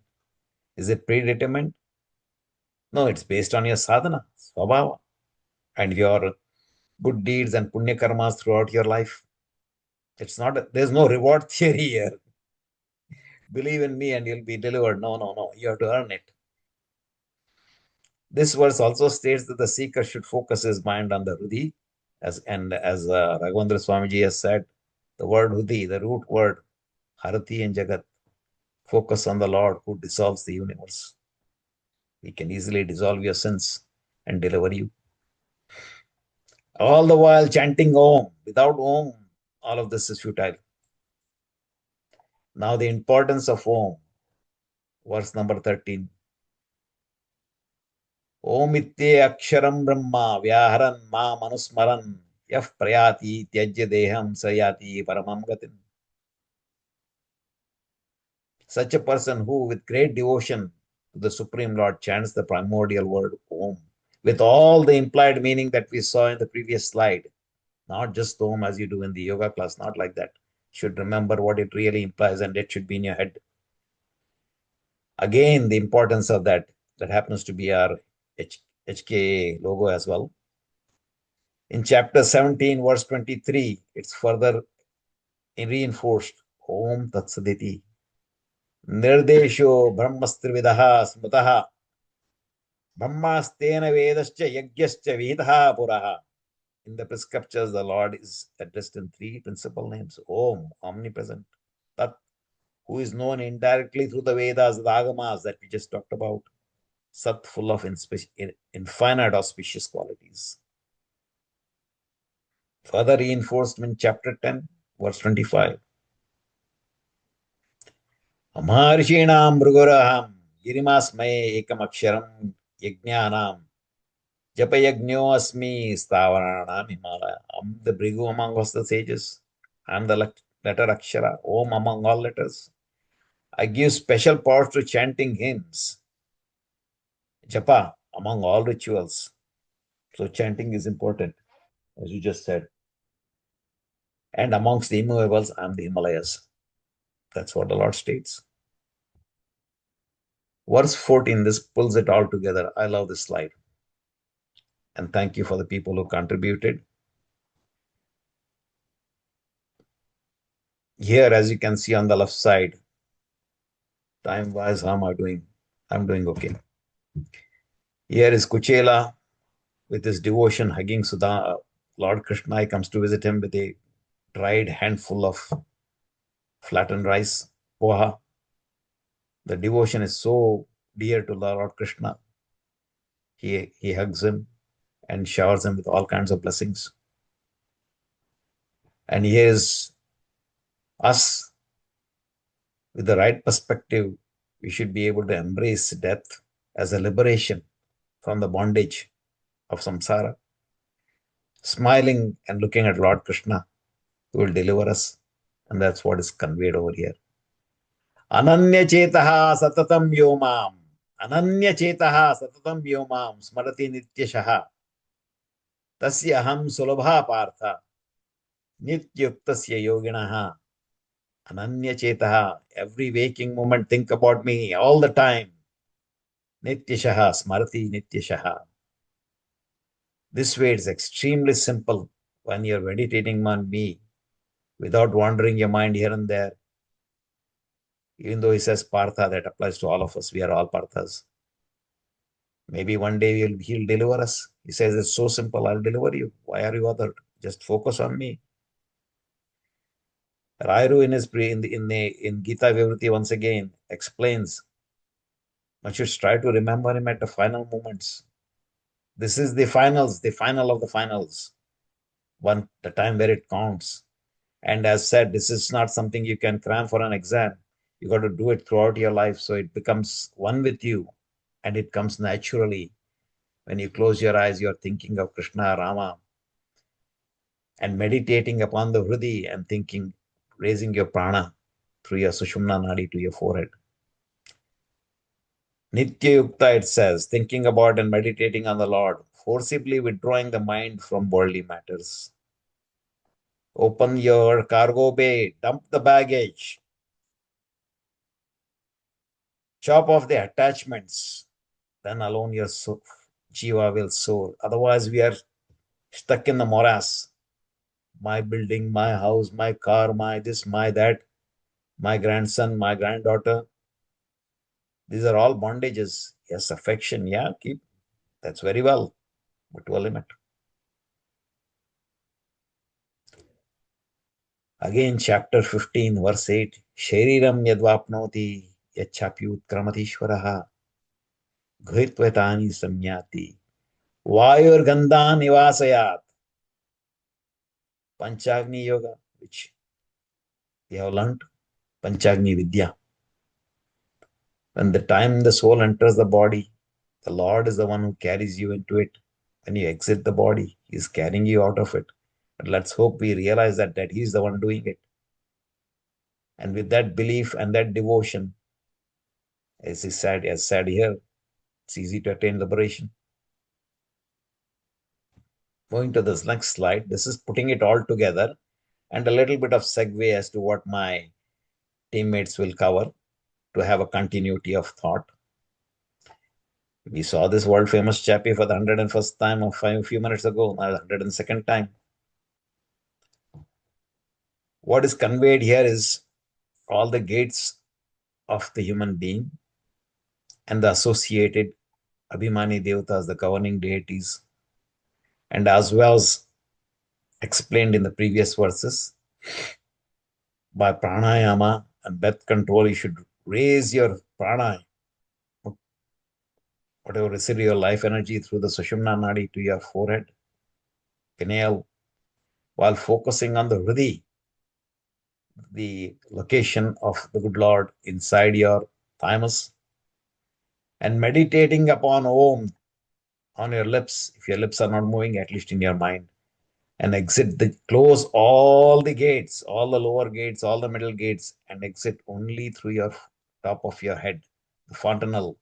Is it predetermined? No, it's based on your sadhana, svabhava, and your good deeds and punya karmas throughout your life. It's not, there's no reward theory here. Believe in me and you'll be delivered. No. You have to earn it. This verse also states that the seeker should focus his mind on the Hridi, as Raghavendra Swamiji has said, the word Hridi, the root word, Harati and Jagat, focus on the Lord who dissolves the universe. He can easily dissolve your sins and deliver you. All the while chanting Om. Without Om, all of this is futile. Now the importance of Om, verse number 13. Om itye aksharam brahma vyaharan ma manusmaran yaf prayati tyajya deham sayati paramam gatim. Such a person who with great devotion to the Supreme Lord chants the primordial word Om, with all the implied meaning that we saw in the previous slide, not just Om as you do in the yoga class, not like that. You should remember what it really implies and it should be in your head. Again, the importance of that happens to be our HKA logo as well. In chapter 17, verse 23, it's further reinforced. Om Tat Saditi. Nirdesho Brahmastrividaha Smutaha. Brahmastena Vedascha Yagyascha Vidaha Puraha. In the scriptures, the Lord is addressed in 3 principal names. Om, omnipresent. Tat, who is known indirectly through the Vedas, the Agamas that we just talked about. Sat, full of infinite auspicious qualities. Further reinforced in chapter 10, verse 25. Amaharshinam Bruguraham Girimasmaye Ekam Aksharam Yajnanam Japayagno Asmi Stavaranam Himalaya. I'm the Brigu among us the sages. I'm the letter Akshara, Om among all letters. I give special powers to chanting hymns, Japa among all rituals. So chanting is important, as you just said. And amongst the immovables, I'm the Himalayas. That's what the Lord states. Verse 14, this pulls it all together. I love this slide. And thank you for the people who contributed. Here, as you can see on the left side, time-wise, how am I doing? I'm doing okay. Here is Kuchela with his devotion hugging Sudha. Lord Krishna comes to visit him with a dried handful of flattened rice, poha. The devotion is so dear to Lord Krishna. He hugs him and showers him with all kinds of blessings. And here is us. With the right perspective, we should be able to embrace death as a liberation from the bondage of samsara, smiling and looking at Lord Krishna, who will deliver us. And that's what is conveyed over here. Ananya chetaha satatam yomam. Ananya chetaha satatam yomam. Smarati nityashaha. Tasya aham sulabha partha. Nityuktasya yoginaha. Ananya chetaha. Every waking moment think about me all the time. Nityashaha. Smarati nityashaha. This way it's extremely simple when you're meditating on me without wandering your mind here and there. Even though he says Partha, that applies to all of us. We are all Parthas. Maybe one day he'll deliver us. He says, it's so simple, I'll deliver you. Why are you bothered? Just focus on me. Rairu in Gita Vivruti once again explains, one should try to remember him at the final moments. This is the finals, the final of the finals. The time where it counts. And as said, this is not something you can cram for an exam. You got to do it throughout your life so it becomes one with you and it comes naturally. When you close your eyes, you're thinking of Krishna, Rama, and meditating upon the Hridi and thinking, raising your prana through your Sushumna Nadi to your forehead. Nitya Yukta, it says, thinking about and meditating on the Lord, forcibly withdrawing the mind from worldly matters. Open your cargo bay, dump the baggage, chop off the attachments, then alone your jiva will soar. Otherwise, we are stuck in the morass. My building, my house, my car, my this, my that, my grandson, my granddaughter. These are all bondages. Yes, affection, yeah, keep. That's very well, but to a limit. Again, chapter 15, verse 8. Shariram yadvapnoti yachapyut kramatishvaraha ghritvetani samyati vayur gandha nivasayat. Panchagni Yoga, which we have learned, Panchagni Vidya. When the time the soul enters the body, the Lord is the one who carries you into it. When you exit the body, He is carrying you out of it. But let's hope we realize that He is the one doing it. And with that belief and that devotion, as said here, it's easy to attain liberation. Going to this next slide, this is putting it all together and a little bit of segue as to what my teammates will cover to have a continuity of thought. We saw this world famous chappie for the 101st time a few minutes ago, now the 102nd time. What is conveyed here is all the gates of the human being and the associated Abhimani Devatas, the governing deities, and as well as explained in the previous verses, by pranayama and breath control, you should raise your prana, whatever residual life energy, through the Sushumna Nadi to your forehead, pineal, while focusing on the Hridi, the location of the good Lord inside your thymus, and meditating upon Om on your lips. If your lips are not moving, at least in your mind, and close all the gates, all the lower gates, all the middle gates, and exit only through your top of your head, the fontanel,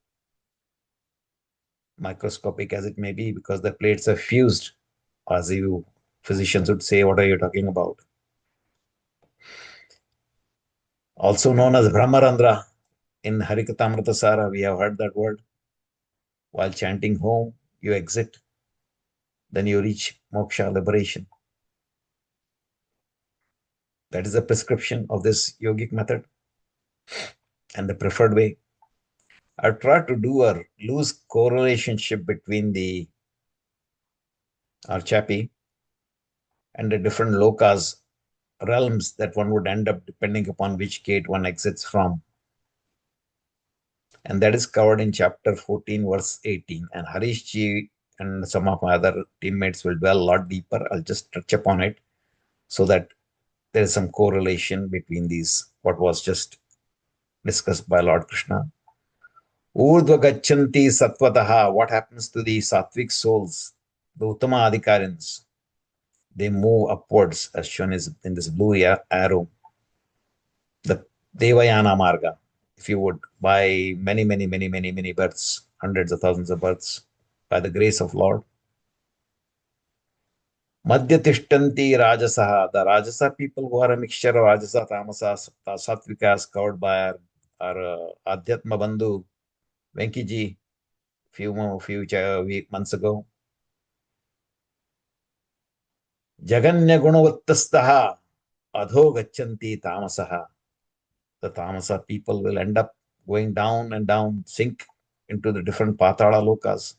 microscopic as it may be, because the plates are fused, as you physicians would say, what are you talking about? Also known as Brahmarandra. In Harikatamrita Sara, we have heard that word. While chanting home, you exit, then you reach moksha, liberation. That is the prescription of this yogic method and the preferred way. I tried to do a loose correlationship between our chappie and the different lokas, realms that one would end up depending upon which gate one exits from. And that is covered in chapter 14, verse 18. And Harish Ji and some of my other teammates will dwell a lot deeper. I'll just touch upon it so that there is some correlation between these, what was just discussed by Lord Krishna. Urdhva gachanti satvataha. What happens to the sattvic souls, the Uttama Adhikarins? They move upwards, as shown in this blue arrow, the Devayana Marga. if you would, by many births, hundreds of thousands of births, by the grace of Lord. Madhyatishtanti Rajasaha. The Rajasa people who are a mixture of Rajasa, Tamasa, Satvikas, covered by our Adhyatma Bandhu, Venkiji, few months ago. Jaganya Gunavattastaha Adho Gachanti Tamasaha. The Tamasa people will end up going down and down, sink into the different Patala lokas.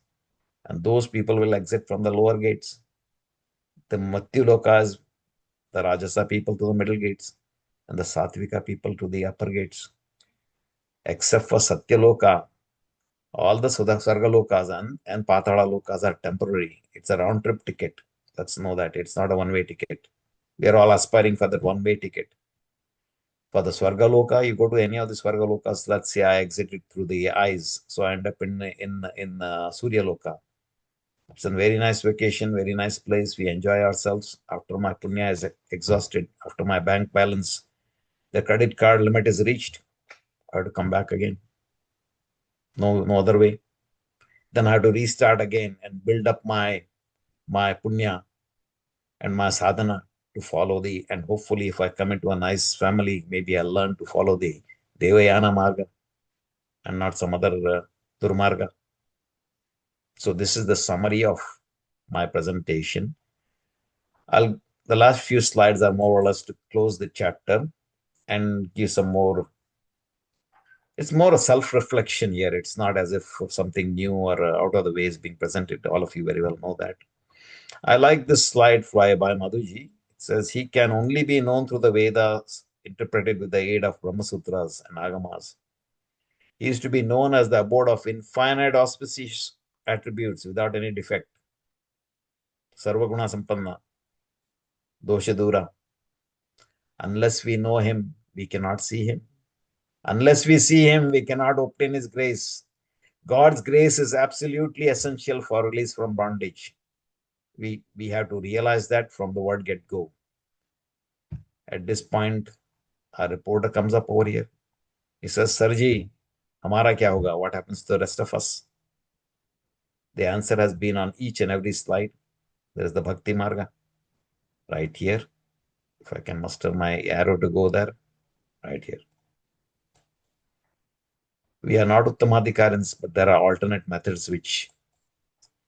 And those people will exit from the lower gates. The Matyu lokas, the Rajasa people to the middle gates, and the Satvika people to the upper gates. Except for Satyaloka, all the Sarga lokas and Patala lokas are temporary. It's a round trip ticket. Let's know that. It's not a one-way ticket. We are all aspiring for that one-way ticket. For the Swarga Loka, you go to any of the Swarga Lokas. Let's say I exited through the eyes, so I end up in Surya Loka. It's a very nice vacation, very nice place. We enjoy ourselves. After my punya is exhausted, after my bank balance, the credit card limit is reached, I have to come back again. No other way. Then I have to restart again and build up my punya and my sadhana to follow and hopefully if I come into a nice family, maybe I'll learn to follow the Devayana Marga and not some other Durmarga. So this is the summary of my presentation. The last few slides are more or less to close the chapter and give some more. It's more a self-reflection here. It's not as if something new or out of the way is being presented. All of you very well know that. I like this slide by Madhuji. It says he can only be known through the Vedas interpreted with the aid of Brahma Sutras and Agamas. He is to be known as the abode of infinite auspicious attributes without any defect. Sarvaguna Sampanna, Dosha Dura. Unless we know him, we cannot see him. Unless we see him, we cannot obtain his grace. God's grace is absolutely essential for release from bondage. We have to realize that from the word get-go. At this point, a reporter comes up over here. He says, Sarji, hamara kya hoga? What happens to the rest of us? The answer has been on each and every slide. There is the Bhakti Marga right here. If I can muster my arrow to go there, right here. We are not Uttamadhikarins, but there are alternate methods which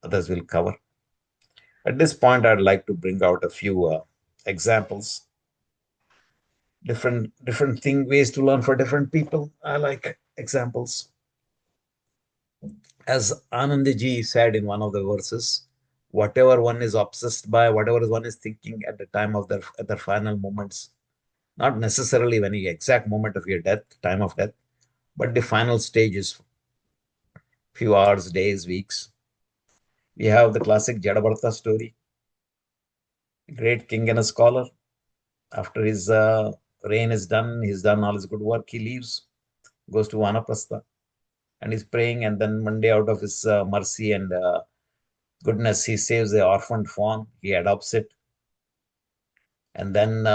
others will cover. At this point, I'd like to bring out a few examples. Different ways to learn for different people. I like examples. As Anandji said in one of the verses, whatever one is obsessed by, whatever one is thinking at the time of their final moments, not necessarily when the exact moment of your death, time of death, but the final stages, few hours, days, weeks. We have the classic Jadabartha story. A great king and a scholar. After his reign is done, he's done all his good work, he leaves, goes to Vanaprastha, and he's praying, and then one day out of his mercy and goodness, he saves the orphaned fawn, he adopts it. And then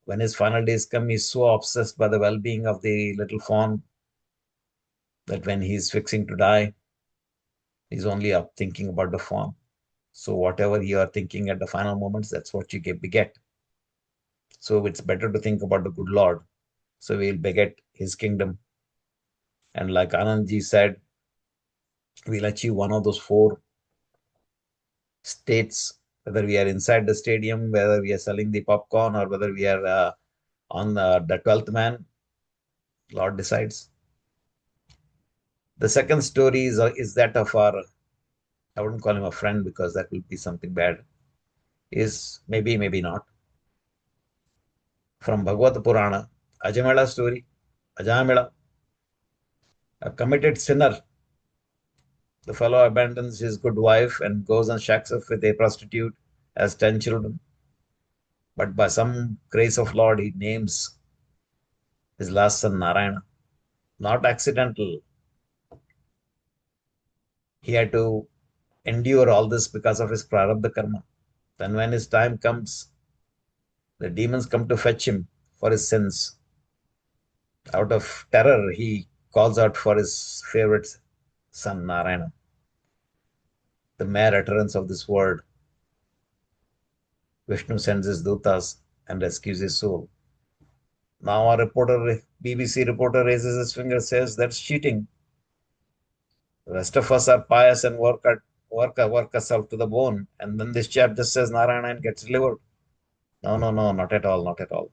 when his final days come, he's so obsessed by the well-being of the little fawn that when he's fixing to die, he's only up thinking about the fawn. So whatever you are thinking at the final moments, that's what you beget. So it's better to think about the good Lord. So we'll beget his kingdom. And like Anandji said, we'll achieve one of those 4 states, whether we are inside the stadium, whether we are selling the popcorn, or whether we are on the 12th man. Lord decides. The second story is that of our, I wouldn't call him a friend because that will be something bad, is maybe not. From Bhagavad Purana, Ajamela story, Ajamela, a committed sinner. The fellow abandons his good wife and goes and shacks up with a prostitute, has 10 children. But by some grace of Lord, he names his last son Narayana. Not accidental. He had to endure all this because of his prarabdha karma. Then when his time comes, the demons come to fetch him for his sins. Out of terror, he calls out for his favorite son, Narayana, the mere utterance of this word. Vishnu sends his dutas and rescues his soul. Now a reporter, BBC reporter raises his finger and says, that's cheating. The rest of us are pious and work ourselves to the bone. And then this chap just says Narayana and gets delivered. No, no, no, not at all, not at all.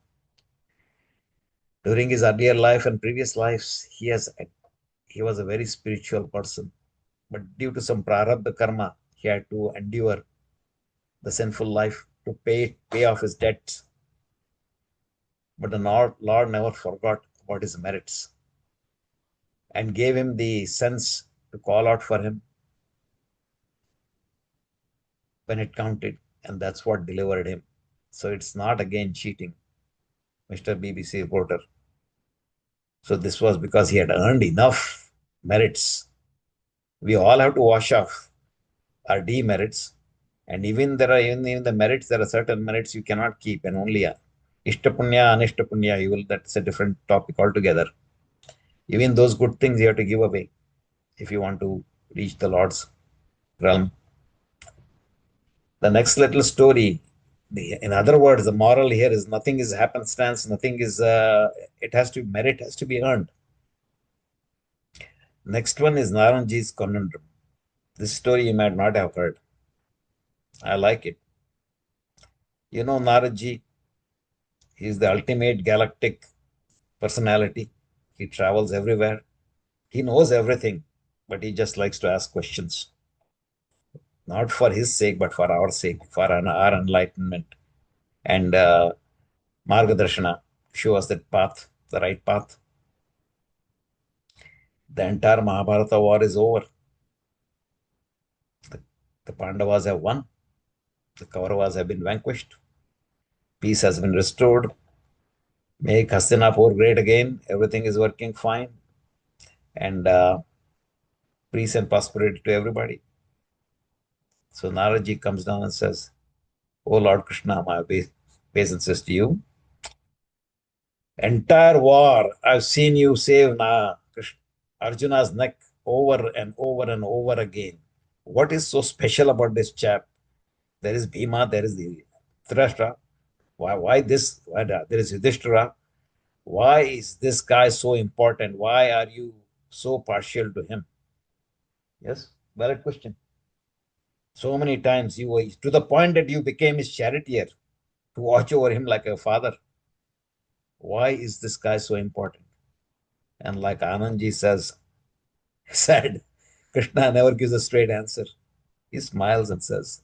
During his earlier life and previous lives, he was a very spiritual person. But due to some prarabdha karma, he had to endure the sinful life to pay off his debts. But the Lord never forgot about his merits and gave him the sense to call out for him when it counted, and that's what delivered him. So it's not again cheating, Mr. BBC reporter. So this was because he had earned enough merits. We all have to wash off our demerits, and even in the merits, there are certain merits you cannot keep, and only ishtapunya, anishtapunya, that's a different topic altogether. Even those good things you have to give away if you want to reach the Lord's realm. The next little story, in other words, the moral here is nothing is happenstance, nothing is, merit has to be earned. Next one is Naranji's conundrum. This story you might not have heard. I like it. You know Naranji, he is the ultimate galactic personality. He travels everywhere. He knows everything, but he just likes to ask questions. Not for his sake, but for our sake, for our enlightenment. And Margadarshana, show us that path, the right path. The entire Mahabharata war is over. The Pandavas have won. The Kauravas have been vanquished. Peace has been restored. Make Hastinapur great again. Everything is working fine. And peace and prosperity to everybody. So Naraji comes down and says, "Oh Lord Krishna, my obeisances to you. Entire war, I've seen you save Arjuna's neck over and over and over again. What is so special about this chap? There is Bhima, there is the Dhritarashtra. Why this? There is Yudhishthira. Why is this guy so important? Why are you so partial to him?" Yes, valid question. So many times you were to the point that you became his charioteer to watch over him like a father. Why is this guy so important? And like Anandji said, Krishna never gives a straight answer. He smiles and says,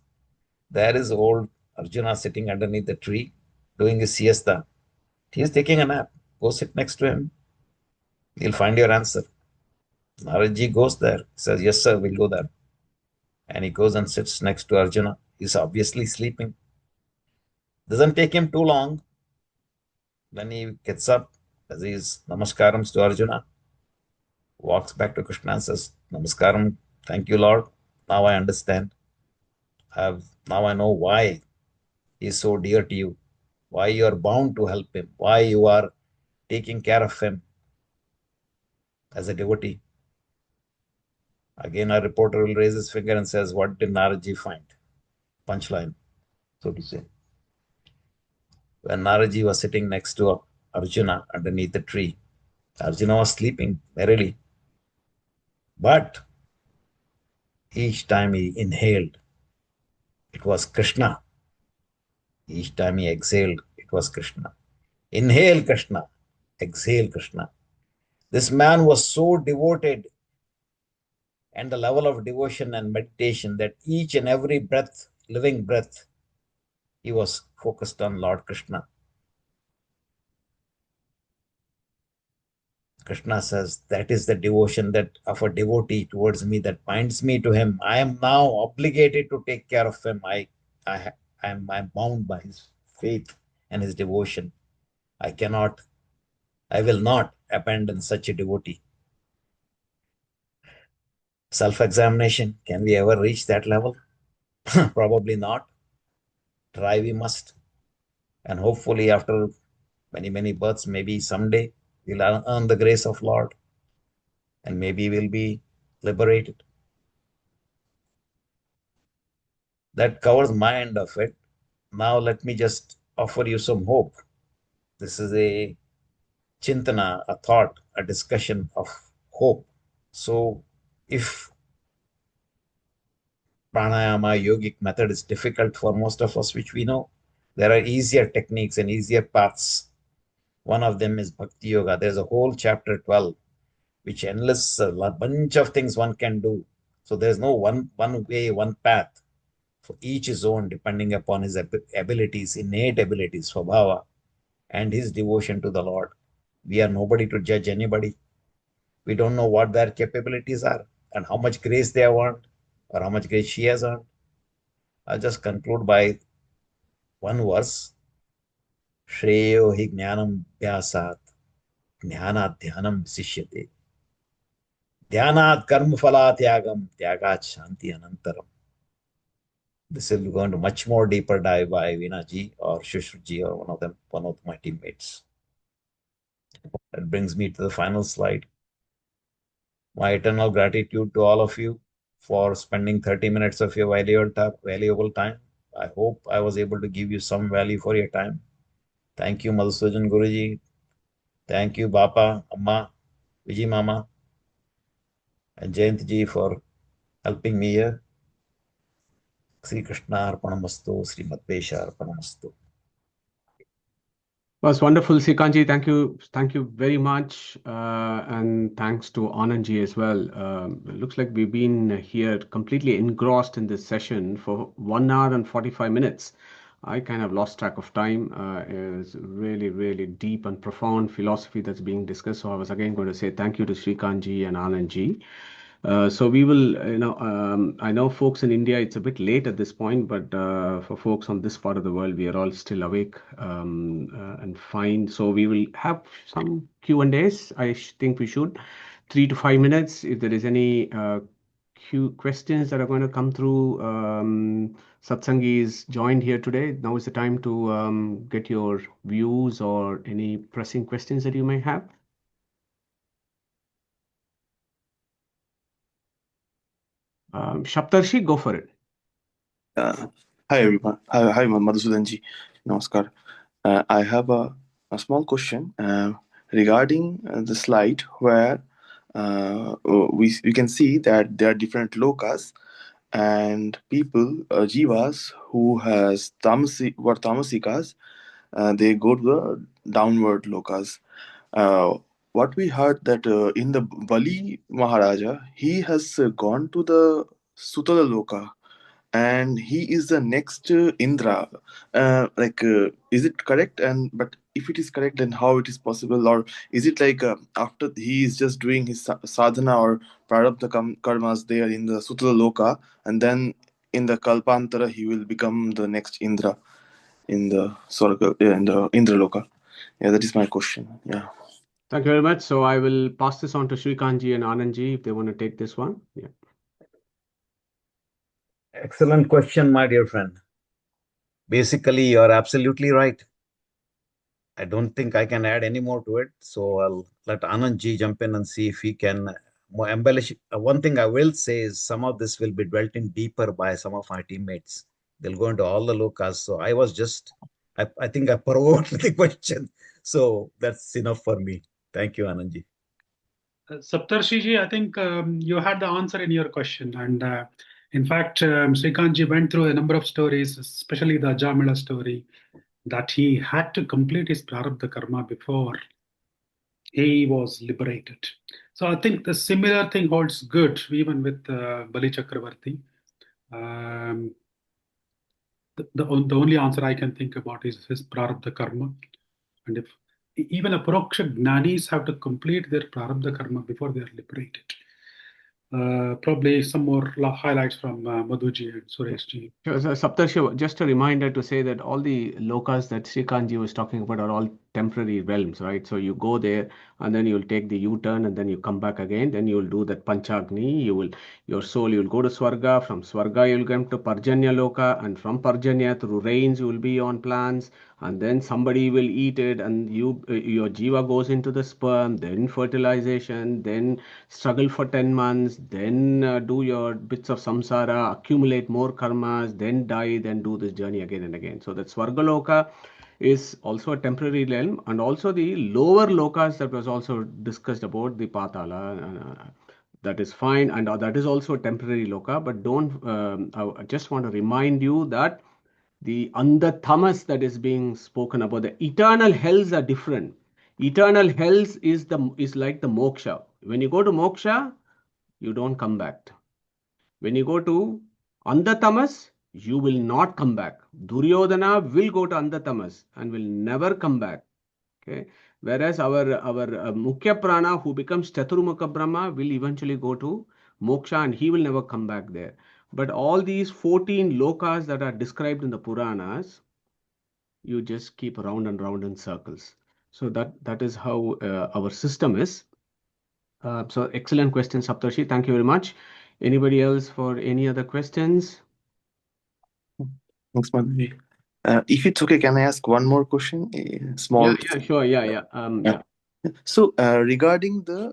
there is old Arjuna sitting underneath the tree doing his siesta. He is taking a nap. Go sit next to him. You'll find your answer. Naradji goes there. He says, yes, sir, we'll go there. And he goes and sits next to Arjuna. He's obviously sleeping. Doesn't take him too long. Then he gets up, as his namaskarams to Arjuna, walks back to Krishna and says, Namaskaram, thank you, Lord. Now I understand. Now I know why he is so dear to you, why you are bound to help him, why you are taking care of him as a devotee. Again, a reporter will raise his finger and says, what did Naradji find? Punchline, so to say. When Naradji was sitting next to Arjuna underneath the tree, Arjuna was sleeping merrily. But each time he inhaled, it was Krishna. Each time he exhaled, it was Krishna. Inhale Krishna, exhale Krishna. This man was so devoted, and the level of devotion and meditation that each and every breath, living breath, he was focused on Lord Krishna. Krishna says, that is the devotion that of a devotee towards me that binds me to him. I am now obligated to take care of him. I'm bound by his faith and his devotion. I will not abandon such a devotee. Self-examination, can we ever reach that level? Probably not. Try we must. And hopefully after many, many births, maybe someday we'll earn the grace of Lord. and maybe we'll be liberated. That covers my end of it. Now let me just offer you some hope. This is a chintana, a thought, a discussion of hope. So if pranayama, yogic method is difficult for most of us, which we know, there are easier techniques and easier paths. One of them is bhakti yoga. There's a whole chapter 12 which enlists a bunch of things one can do. So there's no one way, one path. For each his own, depending upon his abilities, innate abilities, swabhava, and his devotion to the Lord. We are nobody to judge anybody. We don't know what their capabilities are and how much grace they have earned or how much grace she has earned. I'll just conclude by one verse. Shreyo hi jnanam vyasat jnanat dhyanam visishyate. Dhyanat karma phala tyagam tyagat shanti anantaram. This will go into much more deeper dive by Veena ji or Shushru ji or one of my teammates. That brings me to the final slide. My eternal gratitude to all of you for spending 30 minutes of your valuable time. I hope I was able to give you some value for your time. Thank you, Madhusudan Guruji. Thank you, Bapa, Amma, Vijay Mama, and Jayant ji for helping me here. Sri Krishna Arpanamastu, Sri Madhvesha Arpanamastu. Was wonderful, Srikanji. Thank you very much, and thanks to Anandji as well. It looks like we've been here completely engrossed in this session for 1 hour and 45 minutes. I kind of lost track of time. It's really, really deep and profound philosophy that's being discussed. So I was again going to say thank you to Srikanji and Anandji. So we will, I know folks in India, it's a bit late at this point, but for folks on this part of the world, we are all still awake and fine. So we will have some Q&As. I think we should 3 to 5 minutes. If there is any questions that are going to come through, Satsangi is joined here today. Now is the time to get your views or any pressing questions that you may have. Shaptarshi, go for it. Hi everyone. Hi Madhusudanji. Namaskar. I have a small question regarding the slide where we can see that there are different lokas and people, jivas who were tamasikas, they go to the downward lokas. What we heard that in the Bali Maharaja, he has gone to the Sutala Loka and he is the next Indra. Is it correct? And but if it is correct, then how it is possible? Or is it like after he is just doing his sadhana or prarabdha karmas there in the Sutala Loka, and then in the Kalpantara he will become the next Indra in the in the Indra Loka? Yeah, that is my question. Yeah. Thank you very much. So I will pass this on to Srikanji and Anandji if they want to take this one. Yeah. Excellent question, my dear friend. Basically, you're absolutely right. I don't think I can add any more to it. So I'll let Anandji jump in and see if he can more embellish. One thing I will say is some of this will be dwelt in deeper by some of my teammates. They'll go into all the lokas. So I was just, I think I provoked the question. So that's enough for me. Thank you, Anandji. Saptarshiji, I think you had the answer in your question. And in fact, Srikanji went through a number of stories, especially the Jamila story, that he had to complete his prarabdha karma before he was liberated. So I think the similar thing holds good even with Bali Chakravarti. The only answer I can think about is his prarabdha karma. And if even Aparoksha Gnanis have to complete their prarabdha karma before they are liberated. Probably some more highlights from Madhuji and Sureshji. Saptarshi, just a reminder to say that all the lokas that Srikanji was talking about are all temporary realms, right? So you go there and then you'll take the U-turn and then you come back again. Then you'll do that Panchagni. Your soul, you'll go to Swarga. From Swarga, you'll come to Parjanya Loka, and from Parjanya through rains, you will be on plants, and then somebody will eat it, and your jiva goes into the sperm, then fertilization, then struggle for 10 months, then do your bits of samsara, accumulate more karmas, then die, then do this journey again and again. So that Swargaloka is also a temporary realm, and also the lower lokas that was also discussed about the Patala. That is fine, and that is also a temporary loka. But don't. I just want to remind you that the Andhathamas that is being spoken about, the eternal hells are different. Eternal hells is like the moksha. When you go to moksha, you don't come back. When you go to Andhatamas, you will not come back. Duryodhana will go to Andhatamas and will never come back. Okay. Whereas our Mukhya Prana, who becomes Chaturmukha Brahma, will eventually go to moksha and he will never come back there. But all these 14 lokas that are described in the Puranas, you just keep round and round in circles. So that is how our system is. So excellent question, Saptarshi. Thank you very much. Anybody else for any other questions? Thanks, Madhavi. If it's okay, can I ask one more question? A small. Yeah, sure. Yeah. So, regarding the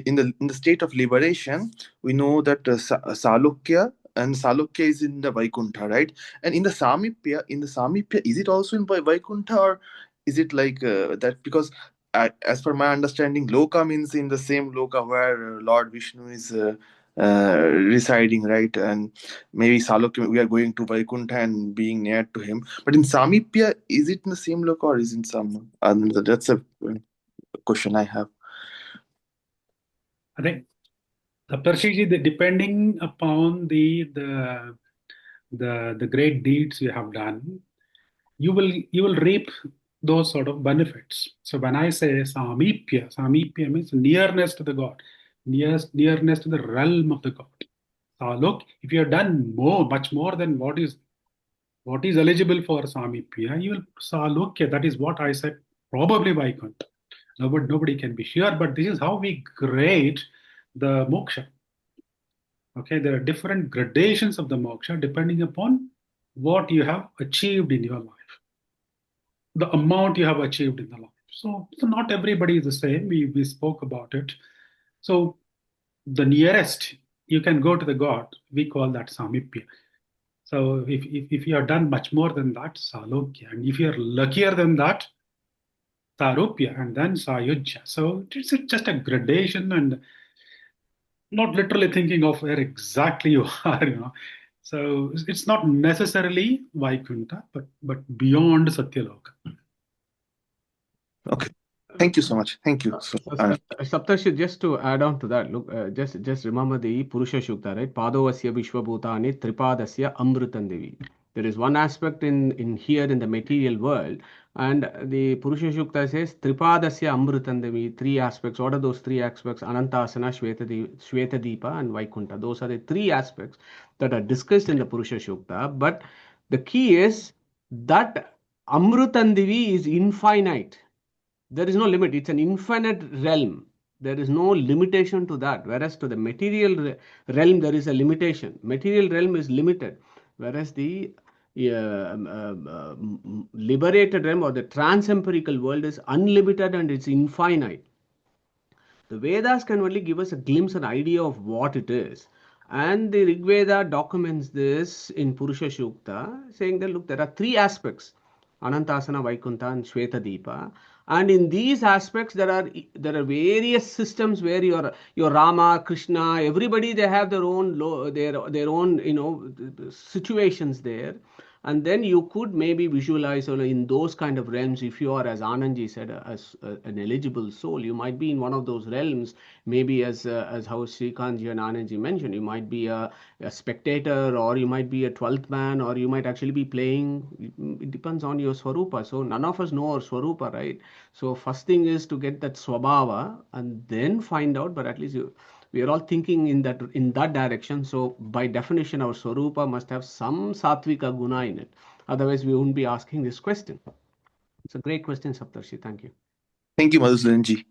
in the state of liberation, we know that Salukya and Salukya is in the Vaikuntha, right? And in the Samipya, is it also in Vaikuntha, or is it like that? Because as per my understanding, Loka means in the same Loka where Lord Vishnu is residing, right? And maybe Salukya, we are going to Vaikuntha and being near to him. But in Samipya, is it in the same Loka or is it in some? That's a question I have. I think Saptarshiji, depending upon the great deeds you have done, you will reap those sort of benefits. So when I say samipya means nearness to the God, nearness to the realm of the God. So look, if you have done much more than what is eligible for samipya, you will salukya. That is what I said. Probably Vaikuntha. Nobody can be sure, but this is how we grade the moksha. Okay, there are different gradations of the moksha depending upon what you have achieved in your life, the amount you have achieved in the life. So not everybody is the same. We spoke about it. So the nearest you can go to the God, we call that samipya. So if you have done much more than that, salokya, and if you are luckier than that, sarupya, and then sayujya. So it's just a gradation, and not literally thinking of where exactly you are. So it's not necessarily Vaikuntha, but beyond Satyaloka. Okay. Thank you so much. Thank you. Saptarshi, just to add on to that, look, just remember the Purusha Shukta, right? Padovasya Vishwabhutani Tripadasya Amrutandevi. There is one aspect in here in the material world, and the Purusha Shukta says Tripadasya Amrutandevi, three aspects. What are those three aspects? Anantasana, Shwetadeepa, and Vaikuntha. Those are the three aspects that are discussed in the Purusha Shukta. But the key is that Amrutandevi is infinite. There is no limit. It's an infinite realm. There is no limitation to that. Whereas to the material realm, there is a limitation. Material realm is limited. Whereas the liberated realm or the trans-empirical world is unlimited and it's infinite. The Vedas can only give us a glimpse, an idea of what it is. And the Rig Veda documents this in Purusha Shukta, saying that look, there are three aspects: Anantasana, Vaikuntha, and Shwetadeepa. And in these aspects, there are various systems where your Rama, Krishna, everybody they have their own their own situations there. And then you could maybe visualize in those kind of realms, if you are, as Anandji said, as an eligible soul, you might be in one of those realms. Maybe as how Srikanji and Anandji mentioned, you might be a spectator, or you might be a 12th man, or you might actually be playing. It depends on your swarupa. So none of us know our swarupa, right? So first thing is to get that swabhava and then find out, but at least we are all thinking in that direction. So by definition, our swarupa must have some sattvika guna in it. Otherwise, we wouldn't be asking this question. It's a great question, Saptarshi. Thank you. Thank you, Madhusudanji.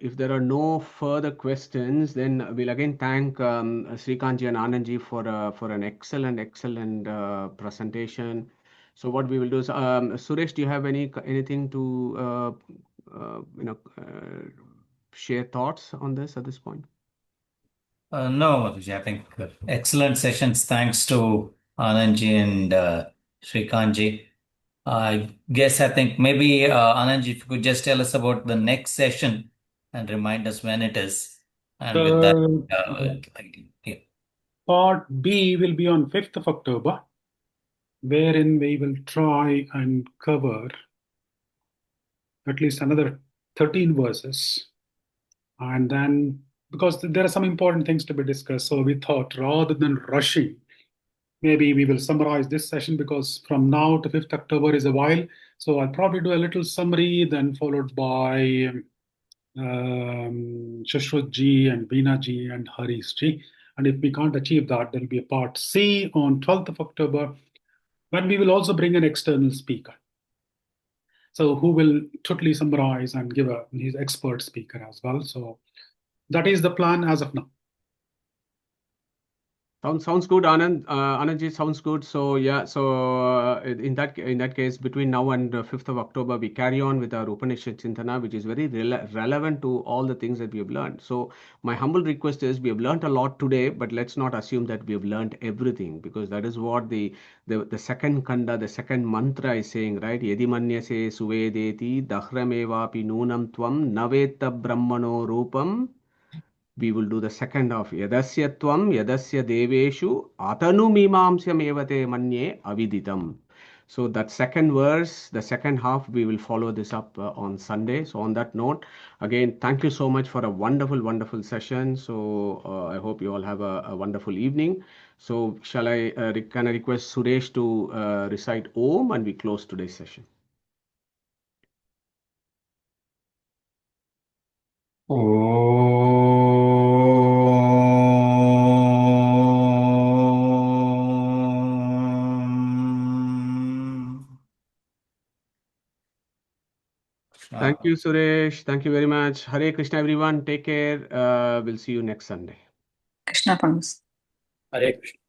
If there are no further questions, then we'll again thank Srikanji and Anandji for an excellent presentation. So what we will do is, Suresh, do you have anything to share thoughts on this at this point? No, Madhuji, I think excellent sessions. Thanks to Anandji and Srikanji. I think maybe Anandji, if you could just tell us about the next session and remind us when it is. And with that, yeah. Part B will be on 5th of October, wherein we will try and cover at least another 13 verses. And then, because there are some important things to be discussed, so we thought rather than rushing, maybe we will summarize this session, because from now to 5th October is a while. So I'll probably do a little summary, then followed by Shashwat ji and Veena ji and Harish ji. And if we can't achieve that, there'll be a part C on 12th of October, when we will also bring an external speaker. So who will totally summarize and give his expert speaker as well. So that is the plan as of now. Sounds good, Anand. Anandji, sounds good. So yeah, so in that case, between now and 5th of October, we carry on with our Upanishad Chinthana, which is very relevant to all the things that we have learned. So my humble request is, we have learned a lot today, but let's not assume that we have learned everything, because that is what the second kanda, the second mantra is saying, right? Yedi manyase suvedeti dahramevapi noonam tvam naveta brahmano rupam. We will do the second half. Yadasya tvam yadasya deveshu atanu mimamsyam evate manye aviditam. So that second verse, the second half, we will follow this up on Sunday. So on that note, again, thank you so much for a wonderful session. So I hope you all have a wonderful evening. So can I request Suresh to recite Om, and we close today's session. Thank you, Suresh. Thank you very much. Hare Krishna, everyone. Take care. We'll see you next Sunday. Krishna Paramahansa. Hare Krishna.